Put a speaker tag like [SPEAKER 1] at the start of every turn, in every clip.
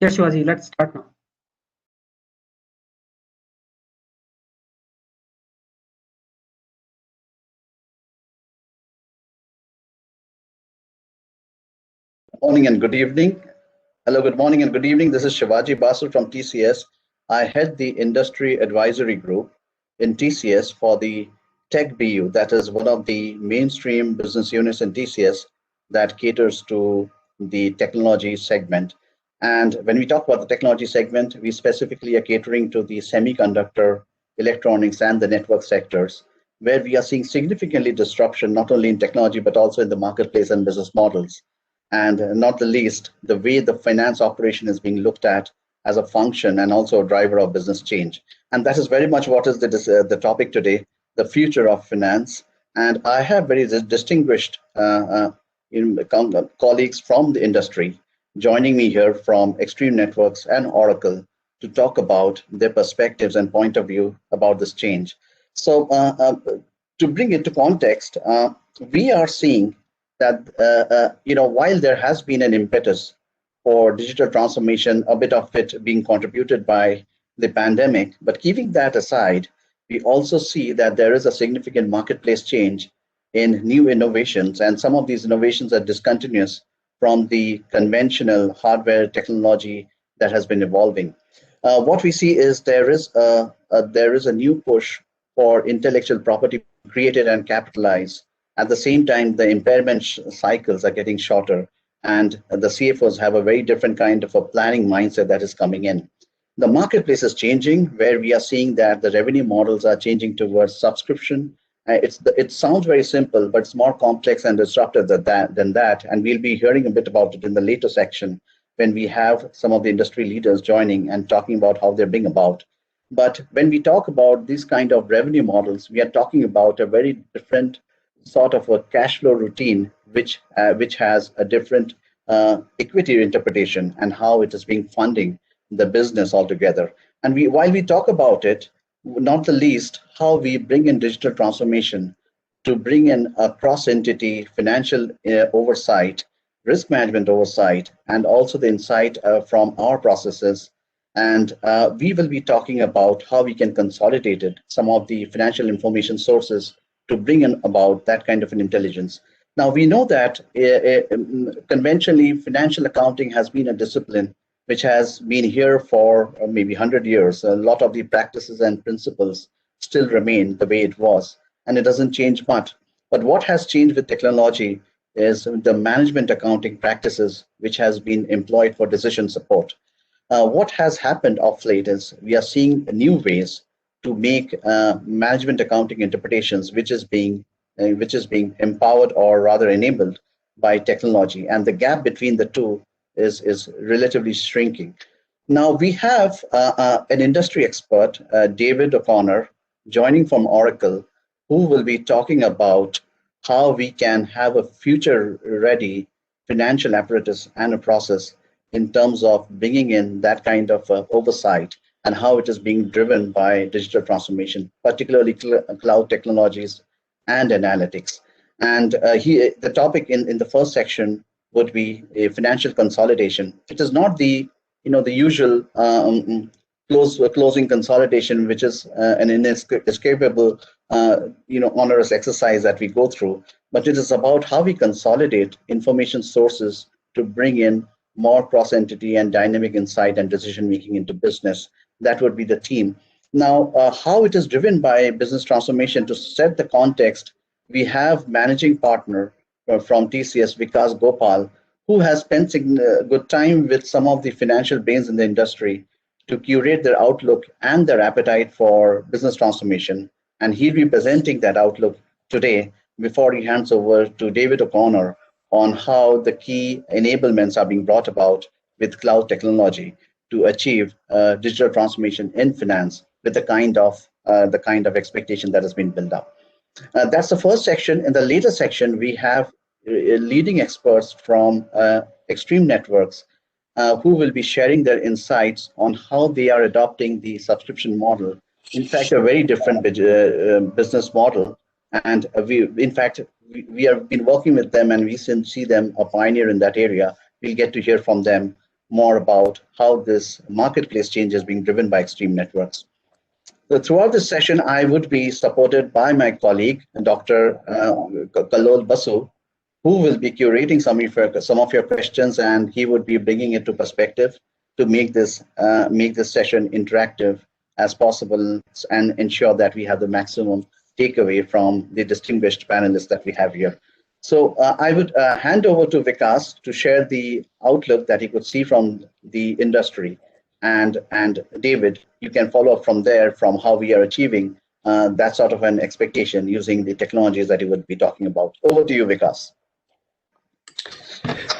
[SPEAKER 1] Yes, Shivaji, let's start now.
[SPEAKER 2] Morning and good evening. Hello, good morning and good evening. This is Shivaji Basu from TCS. I head the industry advisory group in TCS for the Tech BU, that is one of the mainstream business units in TCS that caters to the technology segment. And when we talk about the technology segment, we specifically are catering to the semiconductor, electronics, and the network sectors, where we are seeing significantly disruption not only in technology but also in the marketplace and business models, and not the least, the way the finance operation is being looked at as a function and also a driver of business change. And that is very much what is the topic today, the future of finance. And I have very distinguished colleagues from the industry joining me here from Extreme Networks and Oracle to talk about their perspectives and point of view about this change. So to bring it to context, we are seeing that while there has been an impetus for digital transformation, a bit of it being contributed by the pandemic, but keeping that aside, we also see that there is a significant marketplace change in new innovations, and some of these innovations are discontinuous from the conventional hardware technology that has been evolving. What we see is there is a new push for intellectual property created and capitalized. At the same time, the impairment cycles are getting shorter, and the CFOs have a very different kind of a planning mindset that is coming in. The marketplace is changing, where we are seeing that the revenue models are changing towards subscription. It sounds very simple, but it's more complex and disruptive than that. And we'll be hearing a bit about it in the later section when we have some of the industry leaders joining and talking about how they're being about. But when we talk about these kind of revenue models, we are talking about a very different sort of a cash flow routine, which has a different equity interpretation and how it is being funding the business altogether. And while we talk about it, not the least, how we bring in digital transformation to bring in a cross-entity financial oversight, risk management oversight, and also the insight from our processes. And we will be talking about how we can consolidate it, some of the financial information sources to bring in about that kind of an intelligence. Now, we know that conventionally, financial accounting has been a discipline which has been here for maybe 100 years. A lot of the practices and principles still remain the way it was, and it doesn't change much. But what has changed with technology is the management accounting practices, which has been employed for decision support. What has happened of late is we are seeing new ways to make management accounting interpretations, which is being empowered or rather enabled by technology, and the gap between the two is relatively shrinking. Now we have an industry expert, David O'Connor, joining from Oracle, who will be talking about how we can have a future-ready financial apparatus and a process in terms of bringing in that kind of oversight and how it is being driven by digital transformation, particularly cloud technologies and analytics. And the topic in the first section would be a financial consolidation. It is not the usual closing consolidation, which is an inescapable onerous exercise that we go through, but it is about how we consolidate information sources to bring in more cross-entity and dynamic insight and decision making into business. That would be the theme. Now, how it is driven by business transformation, to set the context, we have managing partner from TCS, Vikas Gopal, who has spent good time with some of the financial brains in the industry to curate their outlook and their appetite for business transformation. And he'll be presenting that outlook today before he hands over to David O'Connor on how the key enablements are being brought about with cloud technology to achieve digital transformation in finance with the kind of expectation that has been built up. That's the first section. In the later section, we have leading experts from Extreme Networks who will be sharing their insights on how they are adopting the subscription model. In fact, a very different business model. And we have been working with them, and we see them a pioneer in that area. We'll get to hear from them more about how this marketplace change is being driven by Extreme Networks. So throughout this session, I would be supported by my colleague, Dr. Kalol Basu, who will be curating some of your questions, and he would be bringing it to perspective to make this session interactive as possible and ensure that we have the maximum takeaway from the distinguished panelists that we have here. So I would hand over to Vikas to share the outlook that he could see from the industry. And David, you can follow up from there from how we are achieving that sort of an expectation using the technologies that he would be talking about. Over to you, Vikas.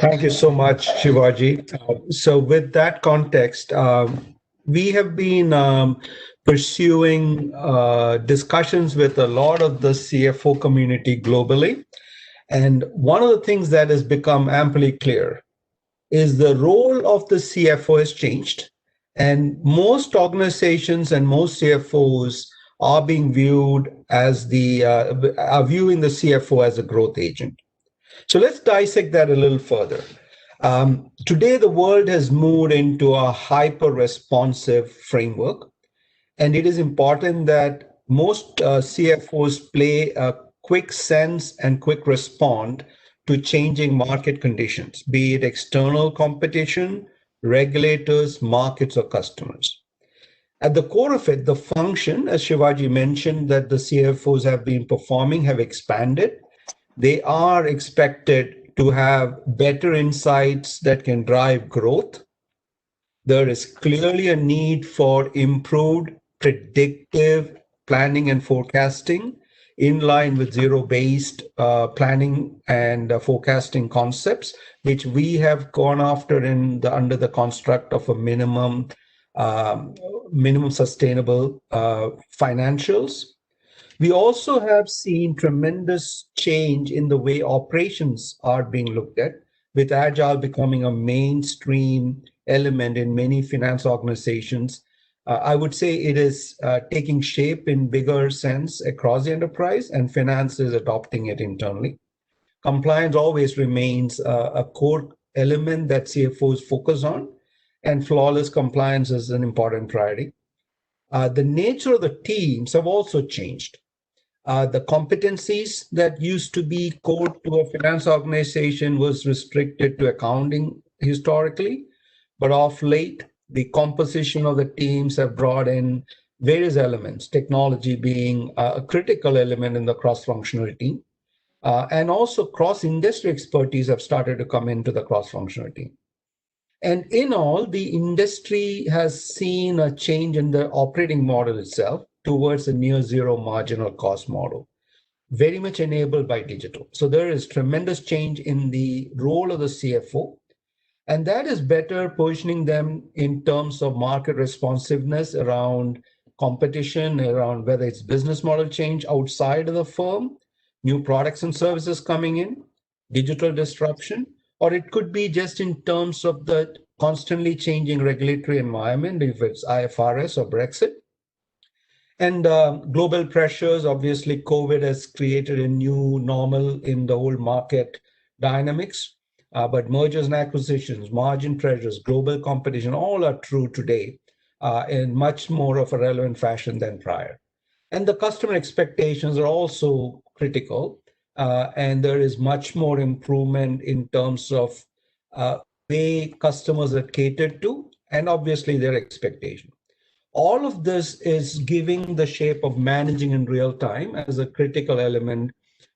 [SPEAKER 1] Thank you so much, Shivaji. So with that context, we have been pursuing discussions with a lot of the CFO community globally. And one of the things that has become amply clear is the role of the CFO has changed. And most organizations and most CFOs are being viewed as are viewing the CFO as a growth agent. So let's dissect that a little further. Today, the world has moved into a hyper-responsive framework, and it is important that most CFOs play a quick sense and quick respond to changing market conditions, be it external competition, regulators, markets, or customers. At the core of it, the function, as Shivaji mentioned, that the CFOs have been performing have expanded. They are expected to have better insights that can drive growth. There is clearly a need for improved predictive planning and forecasting in line with zero-based planning and forecasting concepts, which we have gone after under the construct of a minimum sustainable financials. We also have seen tremendous change in the way operations are being looked at, with Agile becoming a mainstream element in many finance organizations. I would say it is taking shape in bigger sense across the enterprise, and finance is adopting it internally. Compliance always remains a core element that CFOs focus on, and flawless compliance is an important priority. The nature of the teams have also changed. The competencies that used to be core to a finance organization was restricted to accounting historically, but of late, the composition of the teams have brought in various elements, technology being a critical element in the cross-functional team, and also cross-industry expertise have started to come into the cross-functional team. And in all, the industry has seen a change in the operating model itself towards a near zero marginal cost model, very much enabled by digital. So there is tremendous change in the role of the CFO, and that is better positioning them in terms of market responsiveness around competition, around whether it's business model change outside of the firm, new products and services coming in, digital disruption, or it could be just in terms of the constantly changing regulatory environment, if it's IFRS or Brexit. And global pressures, obviously, COVID has created a new normal in the whole market dynamics. But mergers and acquisitions, margin pressures, global competition, all are true today in much more of a relevant fashion than prior. And the customer expectations are also critical. And there is much more improvement in terms of way customers are catered to, and obviously their expectation. All of this is giving the shape of managing in real time as a critical element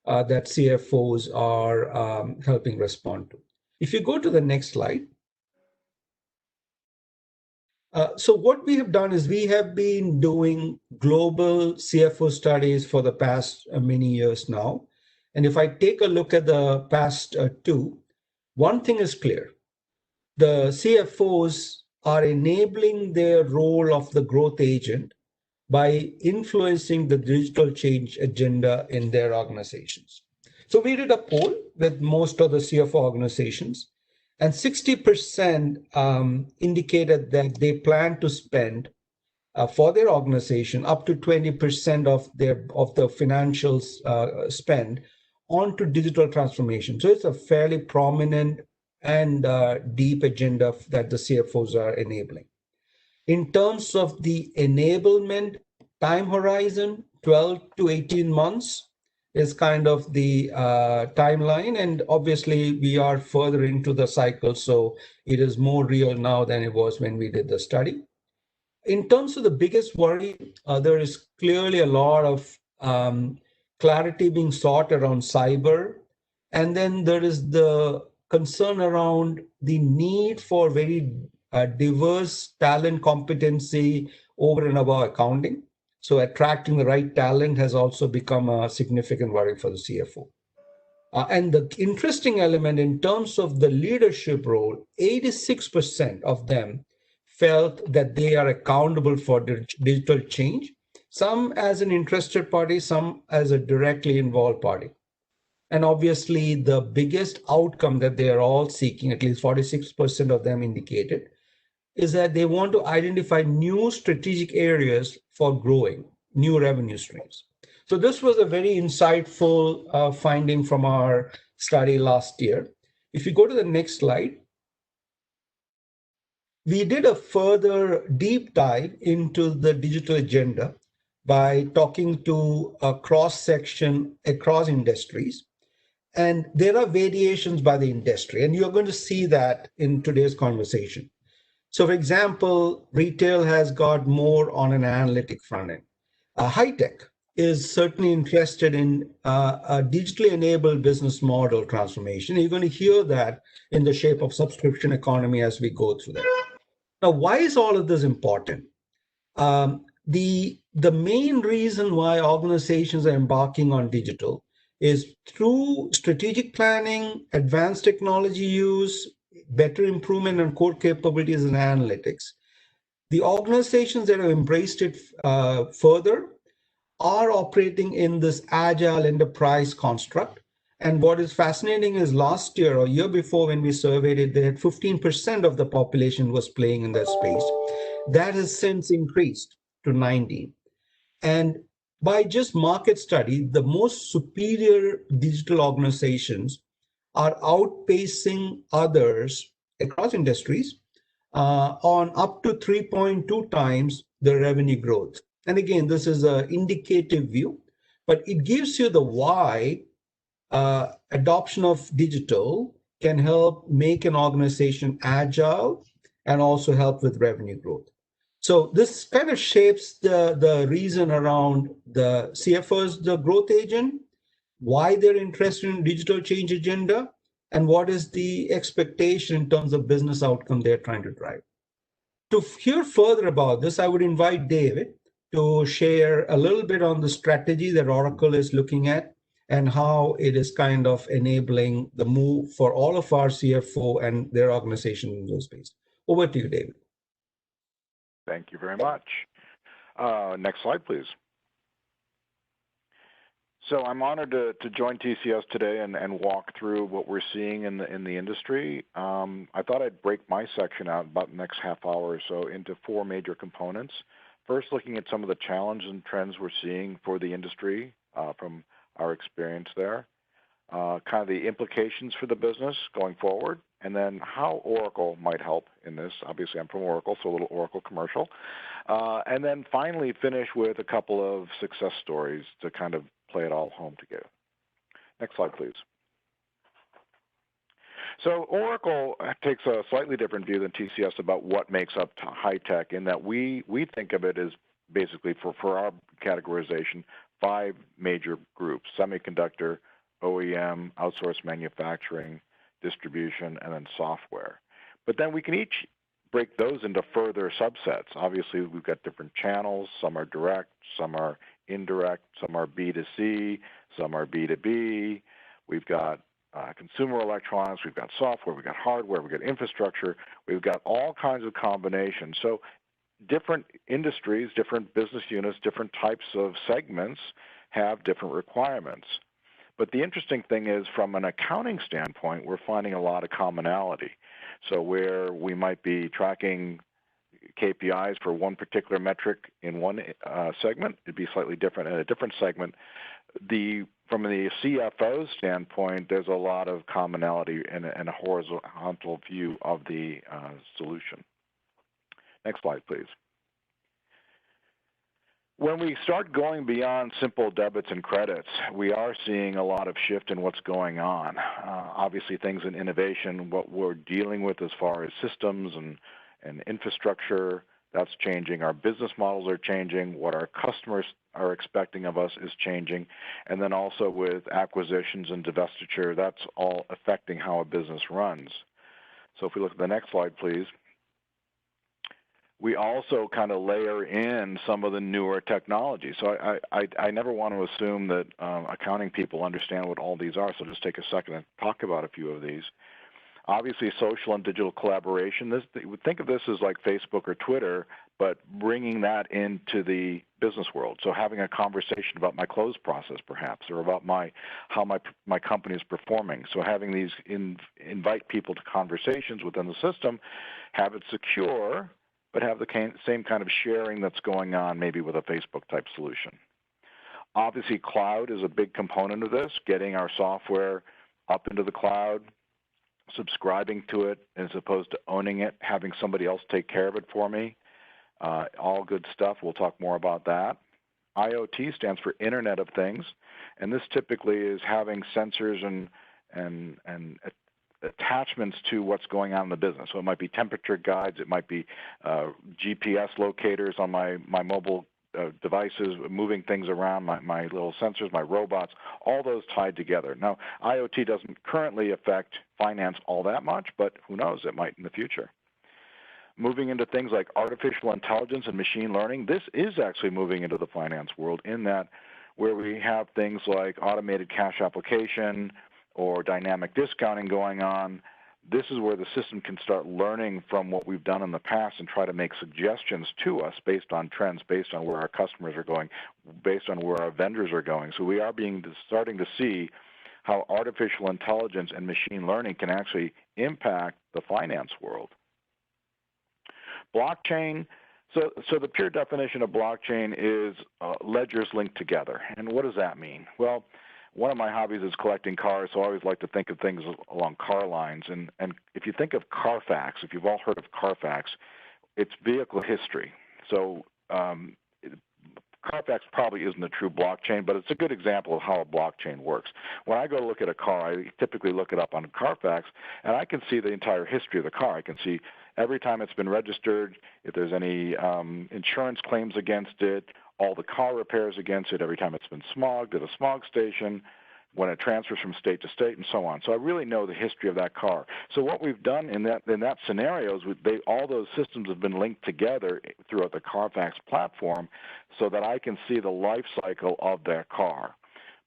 [SPEAKER 1] that CFOs are helping respond to. If you go to the next slide. So what we have done is we have been doing global CFO studies for the past many years now. And if I take a look at the past two, one thing is clear. The CFOs are enabling their role of the growth agent by influencing the digital change agenda in their organizations. So we did a poll with most of the CFO organizations, and 60% indicated that they plan to spend for their organization up to 20% of the financials spend onto digital transformation. So it's a fairly prominent and deep agenda that the CFOs are enabling. In terms of the enablement time horizon, 12 to 18 months is kind of the timeline. And obviously, we are further into the cycle, so it is more real now than it was when we did the study. In terms of the biggest worry, there is clearly a lot of clarity being sought around cyber. And then there is the concern around the need for very diverse talent competency over and above accounting. So attracting the right talent has also become a significant worry for the CFO. And the interesting element in terms of the leadership role, 86% of them felt that they are accountable for digital change, some as an interested party, some as a directly involved party. And obviously, the biggest outcome that they are all seeking, at least 46% of them indicated, is that they want to identify new strategic areas for growing new revenue streams. So this was a very insightful finding from our study last year. If you go to the next slide, we did a further deep dive into the digital agenda by talking to a cross section across industries. And there are variations by the industry, and you're going to see that in today's conversation. So, for example, retail has got more on an analytic front end. High tech is certainly interested in a digitally enabled business model transformation. You're going to hear that in the shape of subscription economy as we go through that. Now, why is all of this important? The main reason why organizations are embarking on digital is through strategic planning, advanced technology use, better improvement on core capabilities and analytics. The organizations that have embraced it further are operating in this agile enterprise construct. And what is fascinating is last year or year before when we surveyed it, they had 15% of the population was playing in that space. That has since increased to 90. And by just market study, the most superior digital organizations are outpacing others across industries on up to 3.2 times the revenue growth. And again, this is an indicative view, but it gives you the why adoption of digital can help make an organization agile and also help with revenue growth. So this kind of shapes the reason around the CFO's the growth agent, why they're interested in digital change agenda, and what is the expectation in terms of business outcome they're trying to drive. To hear further about this, I would invite David to share a little bit on the strategy that Oracle is looking at and how it is kind of enabling the move for all of our CFO and their organization in those space. Over to you, David.
[SPEAKER 3] Thank you very much. Next slide, please. So I'm honored to join TCS today and walk through what we're seeing in the industry. I thought I'd break my section out about the next half hour or so into four major components. First, looking at some of the challenges and trends we're seeing for the industry from our experience there, kind of the implications for the business going forward, and then how Oracle might help in this. Obviously, I'm from Oracle, so a little Oracle commercial. And then finally finish with a couple of success stories to kind of play it all home together. Next slide, please. So Oracle takes a slightly different view than TCS about what makes up high tech, in that we think of it as basically, for our categorization, 5 major groups: semiconductor, OEM, outsourced manufacturing, distribution, and then software. But then we can each break those into further subsets. Obviously, we've got different channels. Some are direct, some are indirect, some are B2C, some are B2B. We've got consumer electronics, we've got software, we've got hardware, we've got infrastructure, we've got all kinds of combinations. So different industries, different business units, different types of segments have different requirements. But the interesting thing is, from an accounting standpoint, we're finding a lot of commonality. So where we might be tracking KPIs for one particular metric in one segment, it'd be slightly different in a different segment. The from the CFO standpoint, there's a lot of commonality and a horizontal view of the solution. Next slide, please. When we start going beyond simple debits and credits, we are seeing a lot of shift in what's going on. Obviously, things in innovation, what we're dealing with as far as systems and infrastructure, that's changing. Our business models are changing. What our customers are expecting of us is changing. And then also with acquisitions and divestiture, that's all affecting how a business runs. So if we look at the next slide, please. We also kind of layer in some of the newer technology. So I never want to assume that accounting people understand what all these are, so just take a second and talk about a few of these. Obviously, social and digital collaboration. Think of this as like Facebook or Twitter, but bringing that into the business world. So having a conversation about my close process, perhaps, or about how my company is performing. So having these invite people to conversations within the system, have it secure, but have the same kind of sharing that's going on maybe with a Facebook-type solution. Obviously, cloud is a big component of this, getting our software up into the cloud, subscribing to it as opposed to owning it, having somebody else take care of it for me. All good stuff. We'll talk more about that. IoT stands for Internet of Things, and this typically is having sensors and attachments to what's going on in the business. So it might be temperature guides, it might be GPS locators on my mobile devices, moving things around, my little sensors, my robots, all those tied together. Now, IoT doesn't currently affect finance all that much, but who knows, it might in the future. Moving into things like artificial intelligence and machine learning, this is actually moving into the finance world in that where we have things like automated cash application or dynamic discounting going on, this is where the system can start learning from what we've done in the past and try to make suggestions to us based on trends, based on where our customers are going, based on where our vendors are going. So we are starting to see how artificial intelligence and machine learning can actually impact the finance world. Blockchain. So the pure definition of blockchain is ledgers linked together. And what does that mean? Well, one of my hobbies is collecting cars, so I always like to think of things along car lines. And if you think of Carfax, if you've all heard of Carfax, it's vehicle history. So Carfax probably isn't a true blockchain, but it's a good example of how a blockchain works. When I go to look at a car, I typically look it up on Carfax, and I can see the entire history of the car. I can see every time it's been registered, if there's any insurance claims against it, all the car repairs against it, every time it's been smogged at a smog station, when it transfers from state to state, and so on. So I really know the history of that car. So what we've done in that scenario is all those systems have been linked together throughout the Carfax platform so that I can see the life cycle of that car.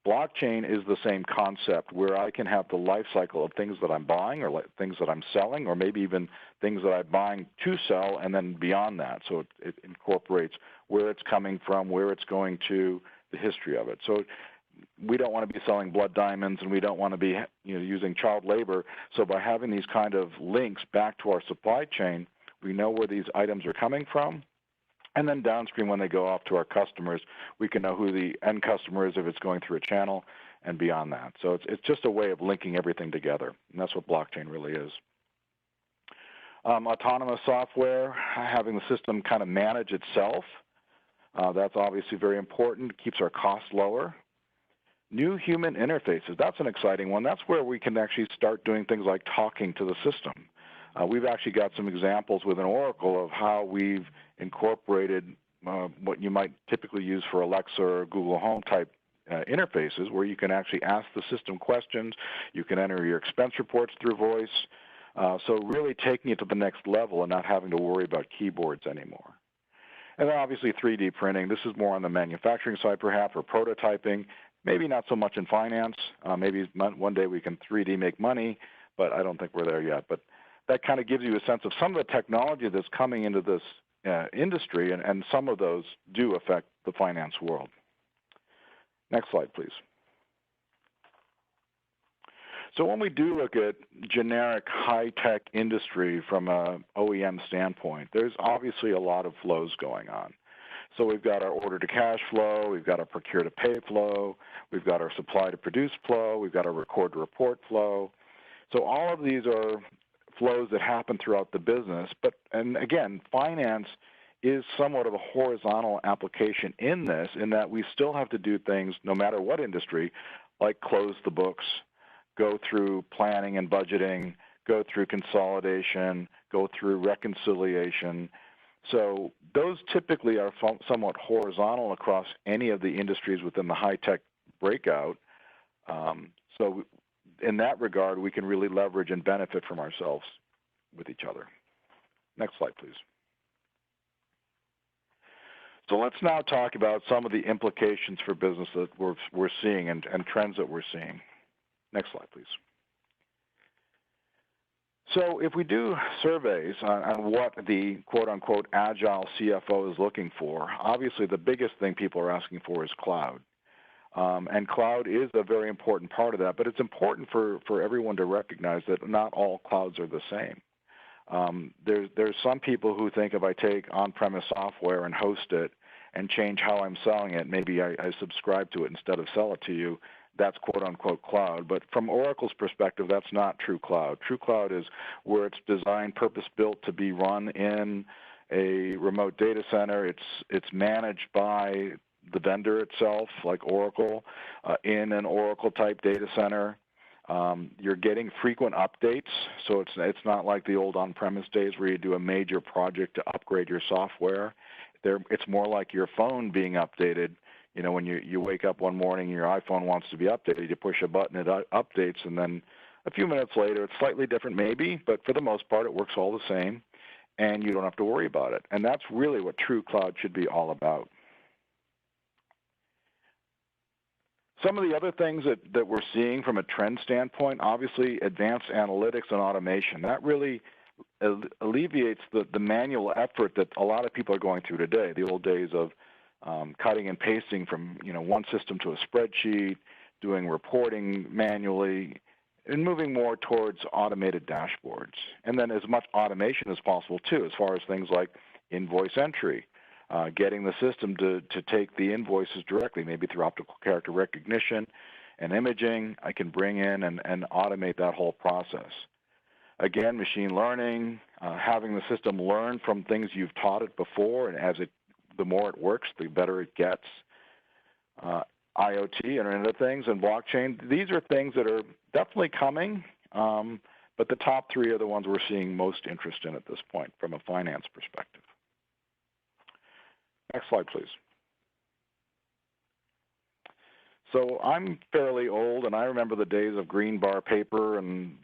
[SPEAKER 3] Blockchain is the same concept where I can have the life cycle of things that I'm buying or things that I'm selling or maybe even things that I'm buying to sell and then beyond that. So it incorporates where it's coming from, where it's going to, the history of it. So we don't want to be selling blood diamonds and we don't want to be using child labor. So by having these kind of links back to our supply chain, we know where these items are coming from. And then downstream, when they go off to our customers, we can know who the end customer is if it's going through a channel and beyond that. So it's just a way of linking everything together, and that's what blockchain really is. Autonomous software, having the system kind of manage itself, that's obviously very important. It keeps our costs lower. New human interfaces, that's an exciting one. That's where we can actually start doing things like talking to the system. We've actually got some examples within Oracle of how we've incorporated what you might typically use for Alexa or Google Home type interfaces, where you can actually ask the system questions, you can enter your expense reports through voice, so really taking it to the next level and not having to worry about keyboards anymore. And then obviously 3D printing, this is more on the manufacturing side perhaps, or prototyping, maybe not so much in finance, maybe one day we can 3D make money, but I don't think we're there yet. But that kind of gives you a sense of some of the technology that's coming into this industry, and some of those do affect the finance world. Next slide, please. So when we do look at generic high-tech industry from an OEM standpoint, there's obviously a lot of flows going on. So we've got our order to cash flow, we've got our procure to pay flow, we've got our supply to produce flow, we've got our record to report flow. So all of these are flows that happen throughout the business. And again, finance is somewhat of a horizontal application in this, in that we still have to do things no matter what industry, like close the books, go through planning and budgeting, go through consolidation, go through reconciliation. So those typically are somewhat horizontal across any of the industries within the high-tech breakout. So in that regard, we can really leverage and benefit from ourselves with each other. Next slide, please. So let's now talk about some of the implications for business that we're seeing and trends that we're seeing. Next slide, please. So if we do surveys on what the quote-unquote agile CFO is looking for, obviously the biggest thing people are asking for is cloud. And cloud is a very important part of that, but it's important for everyone to recognize that not all clouds are the same. There's some people who think if I take on-premise software and host it and change how I'm selling it, maybe I subscribe to it instead of sell it to you, that's quote-unquote cloud. But from Oracle's perspective, that's not true cloud. True cloud is where it's designed, purpose-built to be run in a remote data center. It's managed by the vendor itself, like Oracle, in an Oracle-type data center. You're getting frequent updates, so it's not like the old on-premise days where you do a major project to upgrade your software. It's more like your phone being updated. You know, when you wake up one morning and your iPhone wants to be updated, you push a button, it updates, and then a few minutes later, it's slightly different maybe, but for the most part, it works all the same, and you don't have to worry about it. And that's really what true cloud should be all about. Some of the other things that we're seeing from a trend standpoint, obviously advanced analytics and automation. That really alleviates the manual effort that a lot of people are going through today, the old days of cutting and pasting from one system to a spreadsheet, doing reporting manually, and moving more towards automated dashboards. And then as much automation as possible too, as far as things like invoice entry, getting the system to take the invoices directly, maybe through optical character recognition and imaging. I can bring in and automate that whole process. Again, machine learning, having the system learn from things you've taught it before, and the more it works, the better it gets. IoT, Internet of Things, and blockchain, these are things that are definitely coming, but the top three are the ones we're seeing most interest in at this point from a finance perspective. Next slide, please. So I'm fairly old, and I remember the days of green bar paper and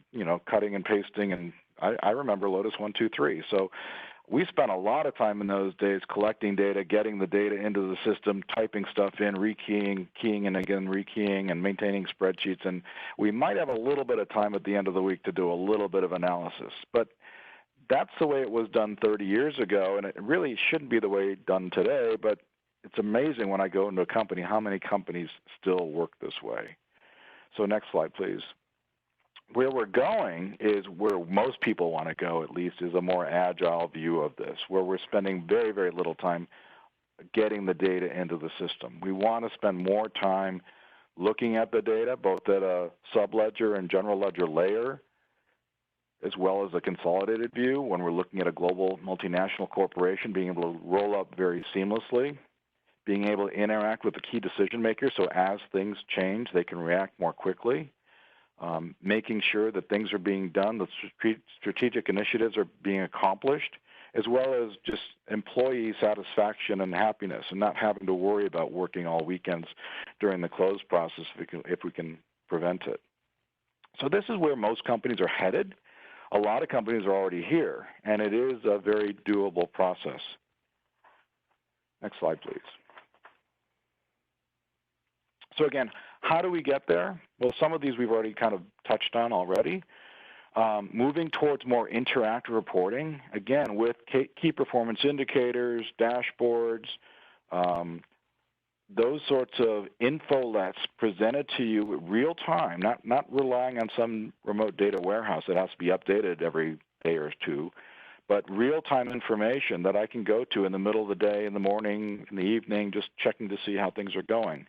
[SPEAKER 3] cutting and pasting, and I remember Lotus 1-2-3. So we spent a lot of time in those days collecting data, getting the data into the system, typing stuff in, rekeying, keying, and again rekeying, and maintaining spreadsheets. And we might have a little bit of time at the end of the week to do a little bit of analysis. But that's the way it was done 30 years ago, and it really shouldn't be the way it's done today. But it's amazing when I go into a company how many companies still work this way. So next slide, please. Where we're going is where most people want to go, at least, is a more agile view of this, where we're spending very, very little time getting the data into the system. We want to spend more time looking at the data, both at a subledger and general ledger layer, as well as a consolidated view when we're looking at a global multinational corporation, being able to roll up very seamlessly, being able to interact with the key decision makers so as things change, they can react more quickly. Making sure that things are being done, the strategic initiatives are being accomplished, as well as just employee satisfaction and happiness, and not having to worry about working all weekends during the close process if we can prevent it. So this is where most companies are headed. A lot of companies are already here, and it is a very doable process. Next slide, please. So again, how do we get there? Well, some of these we've already kind of touched on already. Moving towards more interactive reporting, again, with key performance indicators, dashboards, those sorts of info that's presented to you real time, not relying on some remote data warehouse that has to be updated every day or two, but real-time information that I can go to in the middle of the day, in the morning, in the evening, just checking to see how things are going.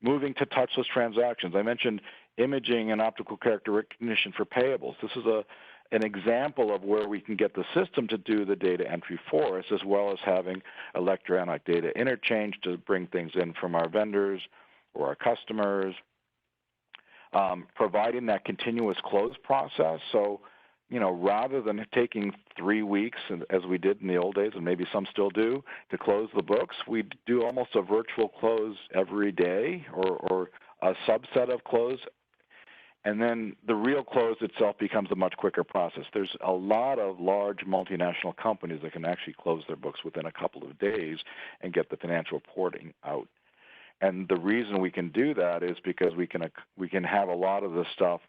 [SPEAKER 3] Moving to touchless transactions. I mentioned imaging and optical character recognition for payables. This is an example of where we can get the system to do the data entry for us, as well as having electronic data interchange to bring things in from our vendors or our customers. Providing that continuous close process. So, you know, rather than taking 3 weeks, as we did in the old days, and maybe some still do, to close the books, we do almost a virtual close every day, or a subset of close. And then the real close itself becomes a much quicker process. There's a lot of large multinational companies that can actually close their books within a couple of days and get the financial reporting out. And the reason we can do that is because we can have a lot of the stuff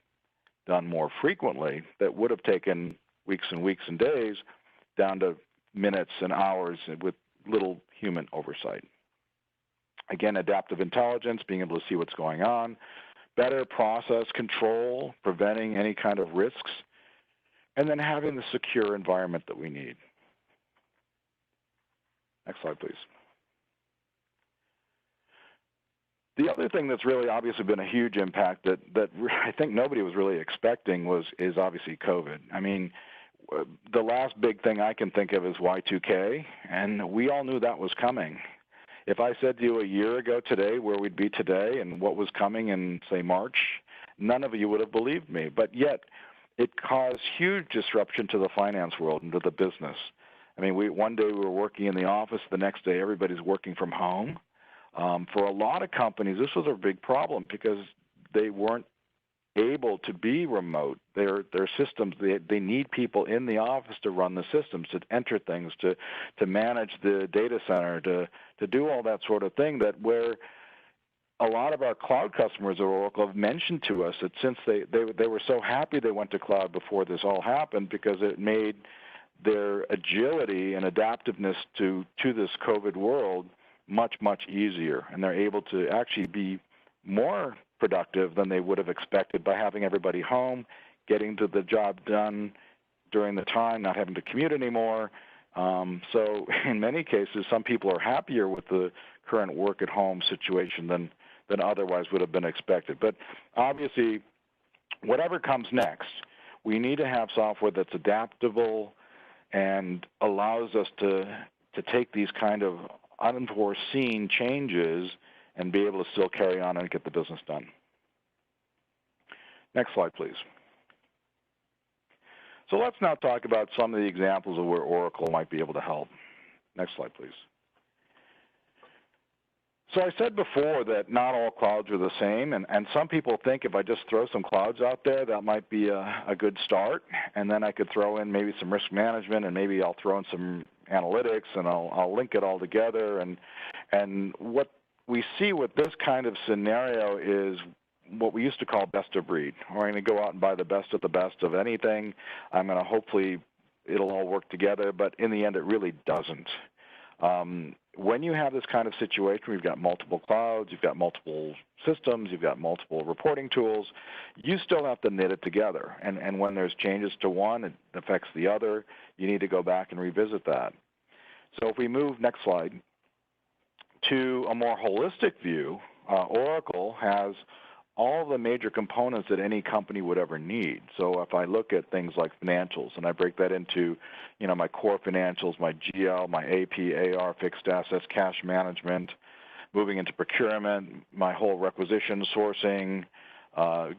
[SPEAKER 3] done more frequently that would have taken weeks and weeks and days down to minutes and hours with little human oversight. Again, adaptive intelligence, being able to see what's going on, better process control, preventing any kind of risks, and then having the secure environment that we need. Next slide, please. The other thing that's really obviously been a huge impact that I think nobody was really expecting is obviously COVID. I mean, the last big thing I can think of is Y2K, and we all knew that was coming. If I said to you a year ago today where we'd be today and what was coming in, say, March, none of you would have believed me. But yet, it caused huge disruption to the finance world and to the business. I mean, one day we were working in the office, the next day everybody's working from home. For a lot of companies, this was a big problem because they weren't able to be remote. Their systems, they need people in the office to run the systems, to enter things, to manage the data center, to do all that sort of thing, that where a lot of our cloud customers at Oracle have mentioned to us that since they were so happy they went to cloud before this all happened, because it made their agility and adaptiveness to this COVID world much, much easier, and they're able to actually be more productive than they would have expected by having everybody home, getting to the job done during the time, not having to commute anymore. So in many cases, some people are happier with the current work-at-home situation than otherwise would have been expected. But obviously, whatever comes next, we need to have software that's adaptable and allows us to take these kind of unforeseen changes and be able to still carry on and get the business done. Next slide, please. So let's now talk about some of the examples of where Oracle might be able to help. Next slide, please. So I said before that not all clouds are the same, and some people think if I just throw some clouds out there, that might be a good start, and then I could throw in maybe some risk management, and maybe I'll throw in some analytics, and I'll link it all together. And what we see with this kind of scenario is what we used to call best of breed. We're going to go out and buy the best of anything. I'm going to hopefully it'll all work together, but in the end, it really doesn't. When you have this kind of situation, we've got multiple clouds, you've got multiple systems, you've got multiple reporting tools, you still have to knit it together. And when there's changes to one, it affects the other. You need to go back and revisit that. So if we move, next slide, to a more holistic view, Oracle has all the major components that any company would ever need. So if I look at things like financials, and I break that into, my core financials, my GL, my AP, AR, fixed assets, cash management, moving into procurement, my whole requisition sourcing,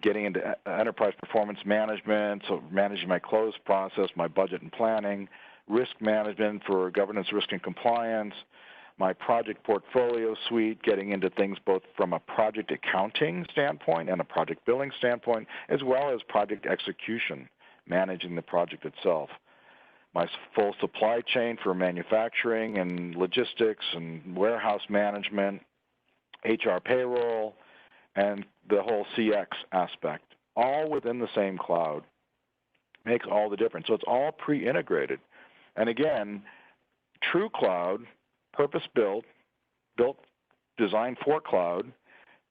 [SPEAKER 3] getting into enterprise performance management, so managing my close process, my budget and planning, risk management for governance, risk, and compliance, my project portfolio suite, getting into things both from a project accounting standpoint and a project billing standpoint, as well as project execution, managing the project itself. My full supply chain for manufacturing and logistics and warehouse management, HR payroll, and the whole CX aspect, all within the same cloud, makes all the difference. So it's all pre-integrated. And again, true cloud, purpose-built, designed for cloud,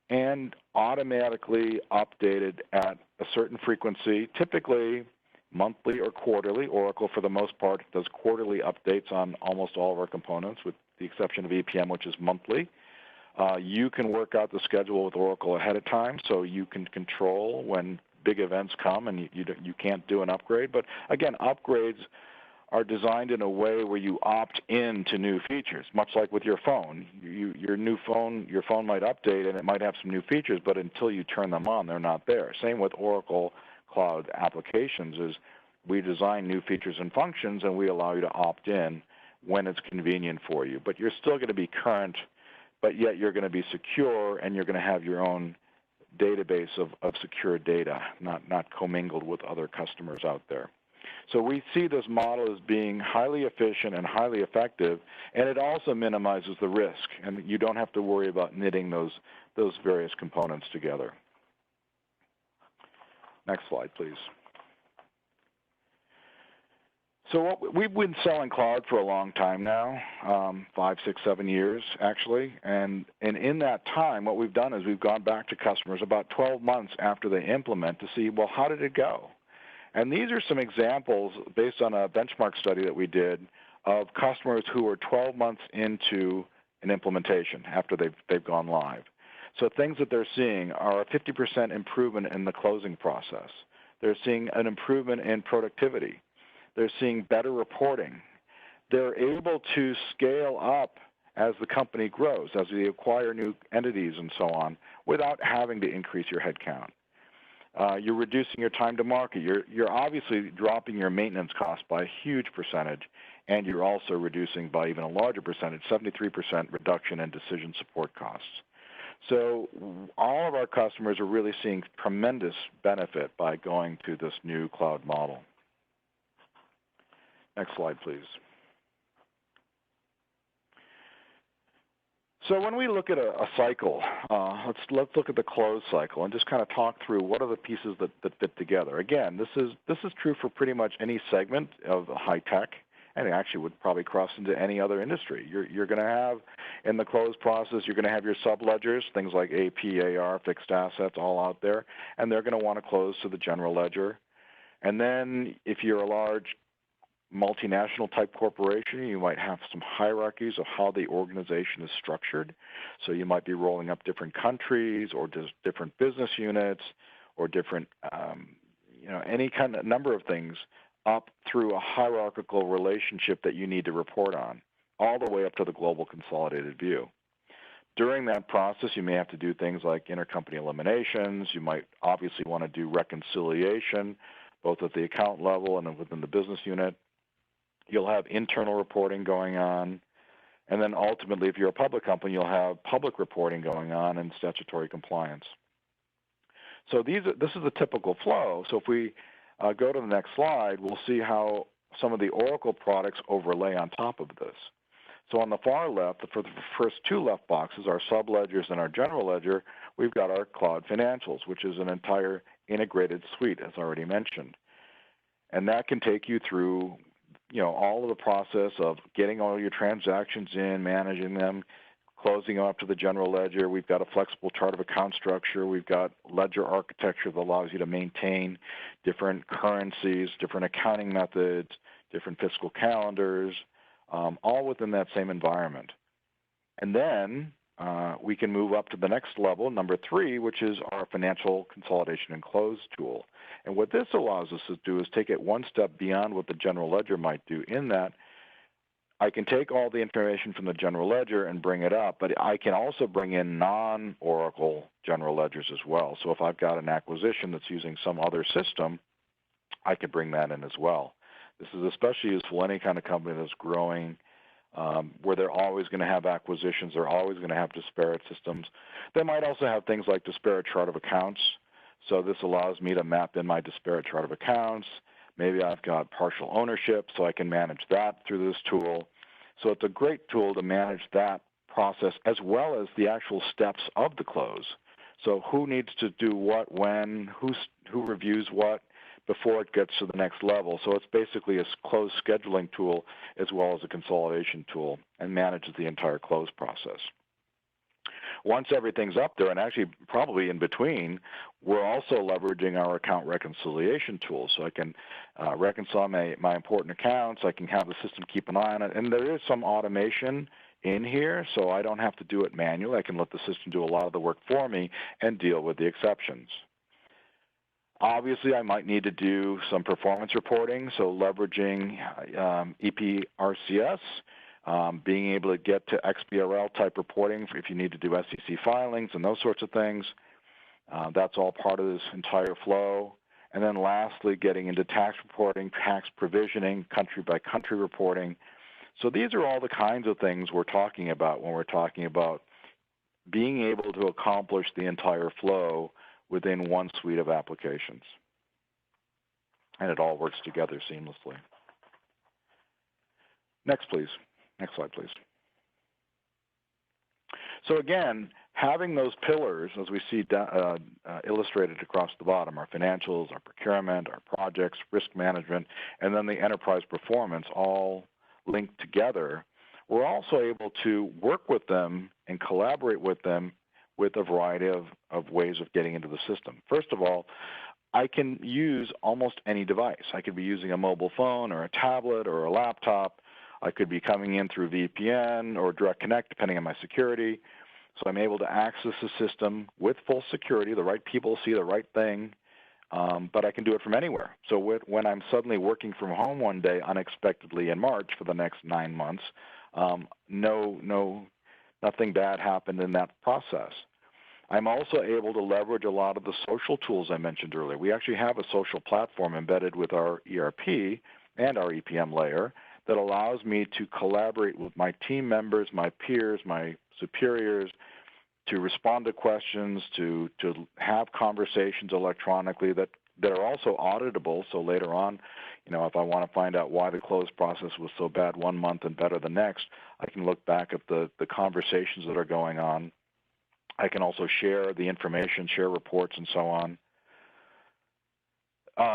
[SPEAKER 3] and automatically updated at a certain frequency, typically monthly or quarterly. Oracle, for the most part, does quarterly updates on almost all of our components, with the exception of EPM, which is monthly. You can work out the schedule with Oracle ahead of time, so you can control when big events come and you can't do an upgrade. But again, upgrades are designed in a way where you opt in to new features, much like with your phone. Your phone might update and it might have some new features, but until you turn them on, they're not there. Same with Oracle Cloud applications is we design new features and functions and we allow you to opt in when it's convenient for you. But you're still going to be current, but yet you're going to be secure and you're going to have your own database of secure data, not commingled with other customers out there. So we see this model as being highly efficient and highly effective, and it also minimizes the risk, and you don't have to worry about knitting those various components together. Next slide, please. So we've been selling cloud for a long time now, 5, 6, 7 years actually, and in that time what we've done is we've gone back to customers about 12 months after they implement to see, well, how did it go? And these are some examples based on a benchmark study that we did of customers who were 12 months into an implementation after they've gone live. So things that they're seeing are a 50% improvement in the closing process. They're seeing an improvement in productivity. They're seeing better reporting. They're able to scale up as the company grows, as they acquire new entities and so on, without having to increase your headcount. You're reducing your time to market. You're obviously dropping your maintenance costs by a huge percentage, and you're also reducing by even a larger percentage, 73% reduction in decision support costs. So all of our customers are really seeing tremendous benefit by going to this new cloud model. Next slide, please. So when we look at a cycle, let's look at the close cycle and just kind of talk through what are the pieces that fit together. Again, this is true for pretty much any segment of high tech, and it actually would probably cross into any other industry. You're going to have in the close process, you're going to have your subledgers, things like AP, AR, fixed assets, all out there, and they're going to want to close to the general ledger. And then if you're a large multinational type corporation, you might have some hierarchies of how the organization is structured. So you might be rolling up different countries or just different business units or different, any kind of number of things up through a hierarchical relationship that you need to report on, all the way up to the global consolidated view. During that process, you may have to do things like intercompany eliminations. You might obviously want to do reconciliation, both at the account level and within the business unit. You'll have internal reporting going on, and then ultimately, if you're a public company, you'll have public reporting going on and statutory compliance. So this is the typical flow. So if we go to the next slide, we'll see how some of the Oracle products overlay on top of this. So on the far left, for the first two left boxes, our subledgers and our general ledger, we've got our cloud financials, which is an entire integrated suite, as already mentioned. And that can take you through all of the process of getting all your transactions in, managing them, closing up to the general ledger. We've got a flexible chart of account structure. We've got ledger architecture that allows you to maintain different currencies, different accounting methods, different fiscal calendars, all within that same environment. And then we can move up to the next level, number 3, which is our financial consolidation and close tool. And what this allows us to do is take it one step beyond what the general ledger might do, in that I can take all the information from the general ledger and bring it up, but I can also bring in non-Oracle general ledgers as well. So if I've got an acquisition that's using some other system, I can bring that in as well. This is especially useful for any kind of company that's growing, where they're always going to have acquisitions, they're always going to have disparate systems. They might also have things like disparate chart of accounts. So this allows me to map in my disparate chart of accounts. Maybe I've got partial ownership, so I can manage that through this tool. So it's a great tool to manage that process as well as the actual steps of the close. So who needs to do what, when, who reviews what before it gets to the next level. So it's basically a close scheduling tool as well as a consolidation tool, and manages the entire close process. once everything's up there, and actually probably in between, we're also leveraging our account reconciliation tools. So I can reconcile my important accounts. I can have the system keep an eye on it. And there is some automation in here, so I don't have to do it manually. I can let the system do a lot of the work for me and deal with the exceptions. Obviously, I might need to do some performance reporting, so leveraging EPRCS, being able to get to XBRL type reporting if you need to do SEC filings and those sorts of things. That's all part of this entire flow. And then lastly, getting into tax reporting, tax provisioning, country by country reporting. So these are all the kinds of things we're talking about when we're talking about being able to accomplish the entire flow within one suite of applications. And it all works together seamlessly. Next, please. Next slide, please. So again, having those pillars, as we see illustrated across the bottom, our financials, our procurement, our projects, risk management, and then the enterprise performance all linked together, we're also able to work with them and collaborate with them with a variety of ways of getting into the system. First of all, I can use almost any device. I could be using a mobile phone or a tablet or a laptop. I could be coming in through VPN or Direct Connect, depending on my security. So I'm able to access the system with full security. The right people see the right thing, but I can do it from anywhere. So when I'm suddenly working from home one day unexpectedly in March for the next 9 months, nothing bad happened in that process. I'm also able to leverage a lot of the social tools I mentioned earlier. We actually have a social platform embedded with our ERP and our EPM layer that allows me to collaborate with my team members, my peers, my superiors, to respond to questions, to have conversations electronically that are also auditable. So later on, if I want to find out why the close process was so bad one month and better the next, I can look back at the conversations that are going on. I can also share the information, share reports, and so on.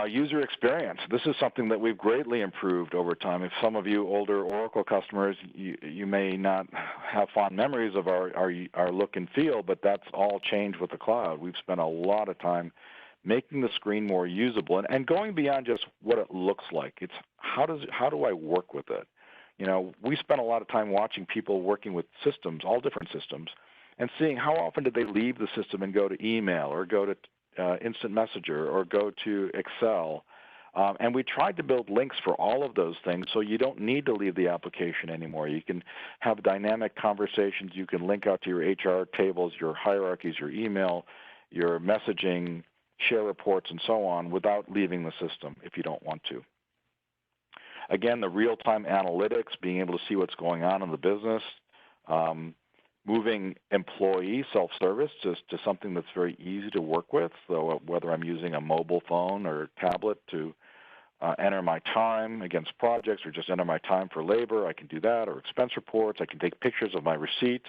[SPEAKER 3] User experience. This is something that we've greatly improved over time. If some of you older Oracle customers, you may not have fond memories of our look and feel, but that's all changed with the cloud. We've spent a lot of time making the screen more usable and going beyond just what it looks like. It's how do I work with it? We spent a lot of time watching people working with systems, all different systems, and seeing how often did they leave the system and go to email or go to Instant Messenger or go to Excel. And we tried to build links for all of those things so you don't need to leave the application anymore. You can have dynamic conversations. You can link out to your HR tables, your hierarchies, your email, your messaging, share reports, and so on without leaving the system if you don't want to. Again, the real-time analytics, being able to see what's going on in the business, moving employee self-service to something that's very easy to work with. So whether I'm using a mobile phone or tablet to enter my time against projects or just enter my time for labor, I can do that, or expense reports. I can take pictures of my receipts.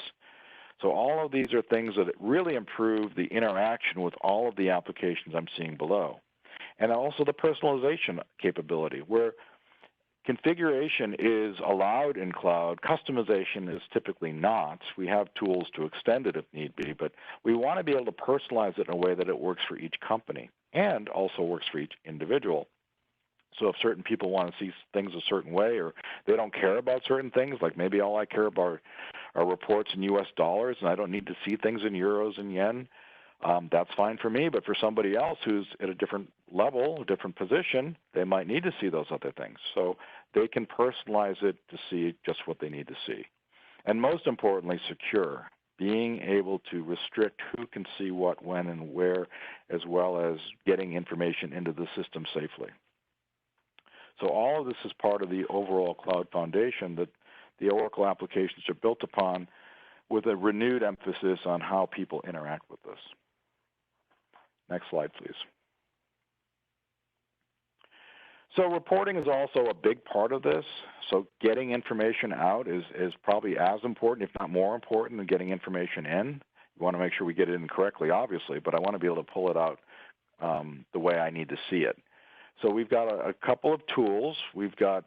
[SPEAKER 3] So all of these are things that really improve the interaction with all of the applications I'm seeing below. And also the personalization capability, where configuration is allowed in cloud. Customization is typically not. We have tools to extend it if need be, but we want to be able to personalize it in a way that it works for each company and also works for each individual. So if certain people want to see things a certain way or they don't care about certain things, like maybe all I care about are reports in US dollars and I don't need to see things in euros and yen, that's fine for me. But for somebody else who's at a different level, a different position, they might need to see those other things. So they can personalize it to see just what they need to see. And most importantly, secure, being able to restrict who can see what, when, and where, as well as getting information into the system safely. So all of this is part of the overall cloud foundation that the Oracle applications are built upon, with a renewed emphasis on how people interact with this. Next slide, please. So reporting is also a big part of this. So getting information out is probably as important, if not more important, than getting information in. We want to make sure we get it in correctly, obviously, but I want to be able to pull it out the way I need to see it. So we've got a couple of tools. We've got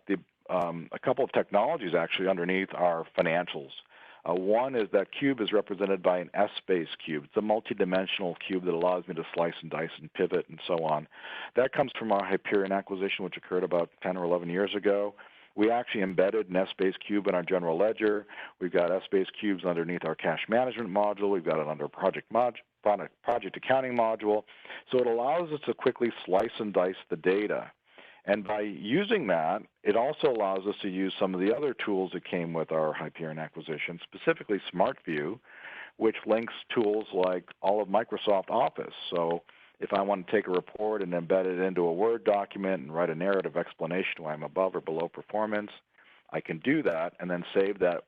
[SPEAKER 3] a couple of technologies actually underneath our financials. One is that cube is represented by an S-base cube. It's a multidimensional cube that allows me to slice and dice and pivot and so on. That comes from our Hyperion acquisition, which occurred about 10 or 11 years ago. We actually embedded an S-base cube in our general ledger. We've got S-base cubes underneath our cash management module. We've got it under project accounting module. So it allows us to quickly slice and dice the data. And by using that, it also allows us to use some of the other tools that came with our Hyperion acquisition, specifically SmartView, which links tools like all of Microsoft Office. So if I want to take a report and embed it into a Word document and write a narrative explanation why I'm above or below performance, I can do that and then save that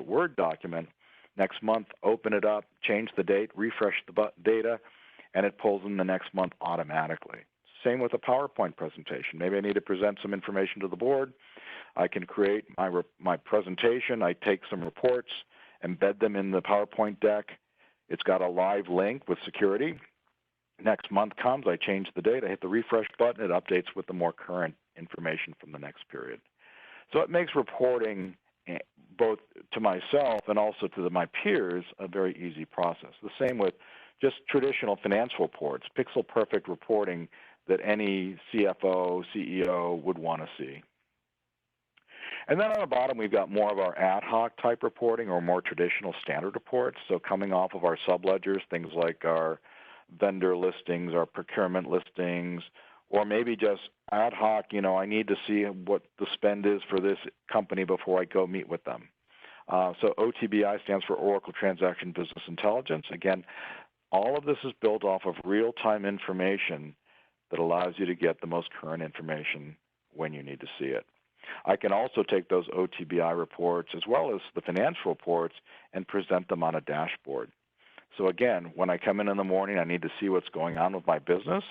[SPEAKER 3] Word document. Next month, open it up, change the date, refresh the data, and it pulls in the next month automatically. Same with a PowerPoint presentation. Maybe I need to present some information to the board. I can create my presentation. I take some reports, embed them in the PowerPoint deck. It's got a live link with security. Next month comes, I change the date, I hit the refresh button, it updates with the more current information from the next period. So it makes reporting both to myself and also to my peers a very easy process. The same with just traditional financial reports, pixel perfect reporting that any CFO, CEO would want to see. And then on the bottom, we've got more of our ad hoc type reporting or more traditional standard reports. So coming off of our subledgers, things like our vendor listings, our procurement listings, or maybe just ad hoc, I need to see what the spend is for this company before I go meet with them. So OTBI stands for Oracle Transaction Business Intelligence. Again, all of this is built off of real-time information that allows you to get the most current information when you need to see it. I can also take those OTBI reports as well as the financial reports and present them on a dashboard. So again, when I come in the morning, I need to see what's going on with my business.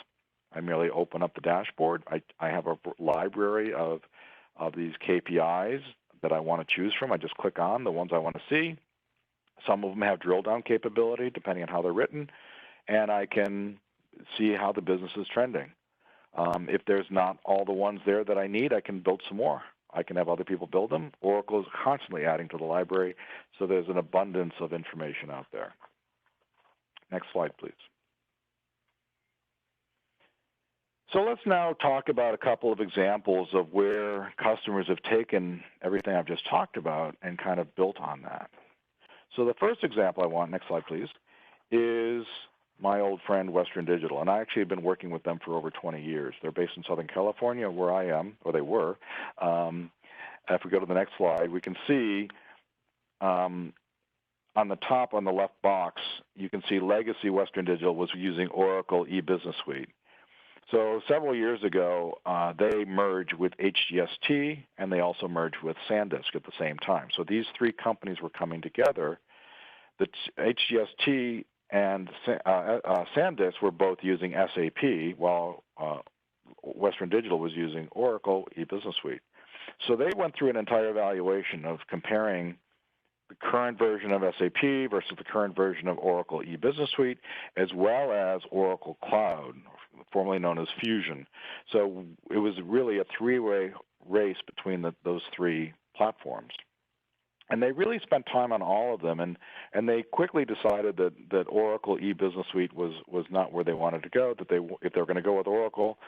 [SPEAKER 3] I merely open up the dashboard. I have a library of these KPIs that I want to choose from. I just click on the ones I want to see. Some of them have drill down capability depending on how they're written, and I can see how the business is trending. If there's not all the ones there that I need, I can build some more. I can have other people build them. Oracle is constantly adding to the library, so there's an abundance of information out there. Next slide, please. So let's now talk about a couple of examples of where customers have taken everything I've just talked about and kind of built on that. So the first example I want, next slide please, is my old friend Western Digital, and I actually have been working with them for over 20 years. They're based in Southern California, where I am, or they were. If we go to the next slide, we can see on the top, on the left box, you can see legacy Western Digital was using Oracle E-Business Suite. So several years ago, they merged with HGST, and they also merged with SanDisk at the same time. So these three companies were coming together. The HGST and SanDisk were both using SAP, while Western Digital was using Oracle E-Business Suite. So they went through an entire evaluation of comparing the current version of SAP versus the current version of Oracle E-Business Suite, as well as Oracle Cloud, formerly known as Fusion. So it was really a three-way race between those three platforms. And they really spent time on all of them, and they quickly decided that Oracle E-Business Suite was not where they wanted to go, that if they were going to go with Oracle,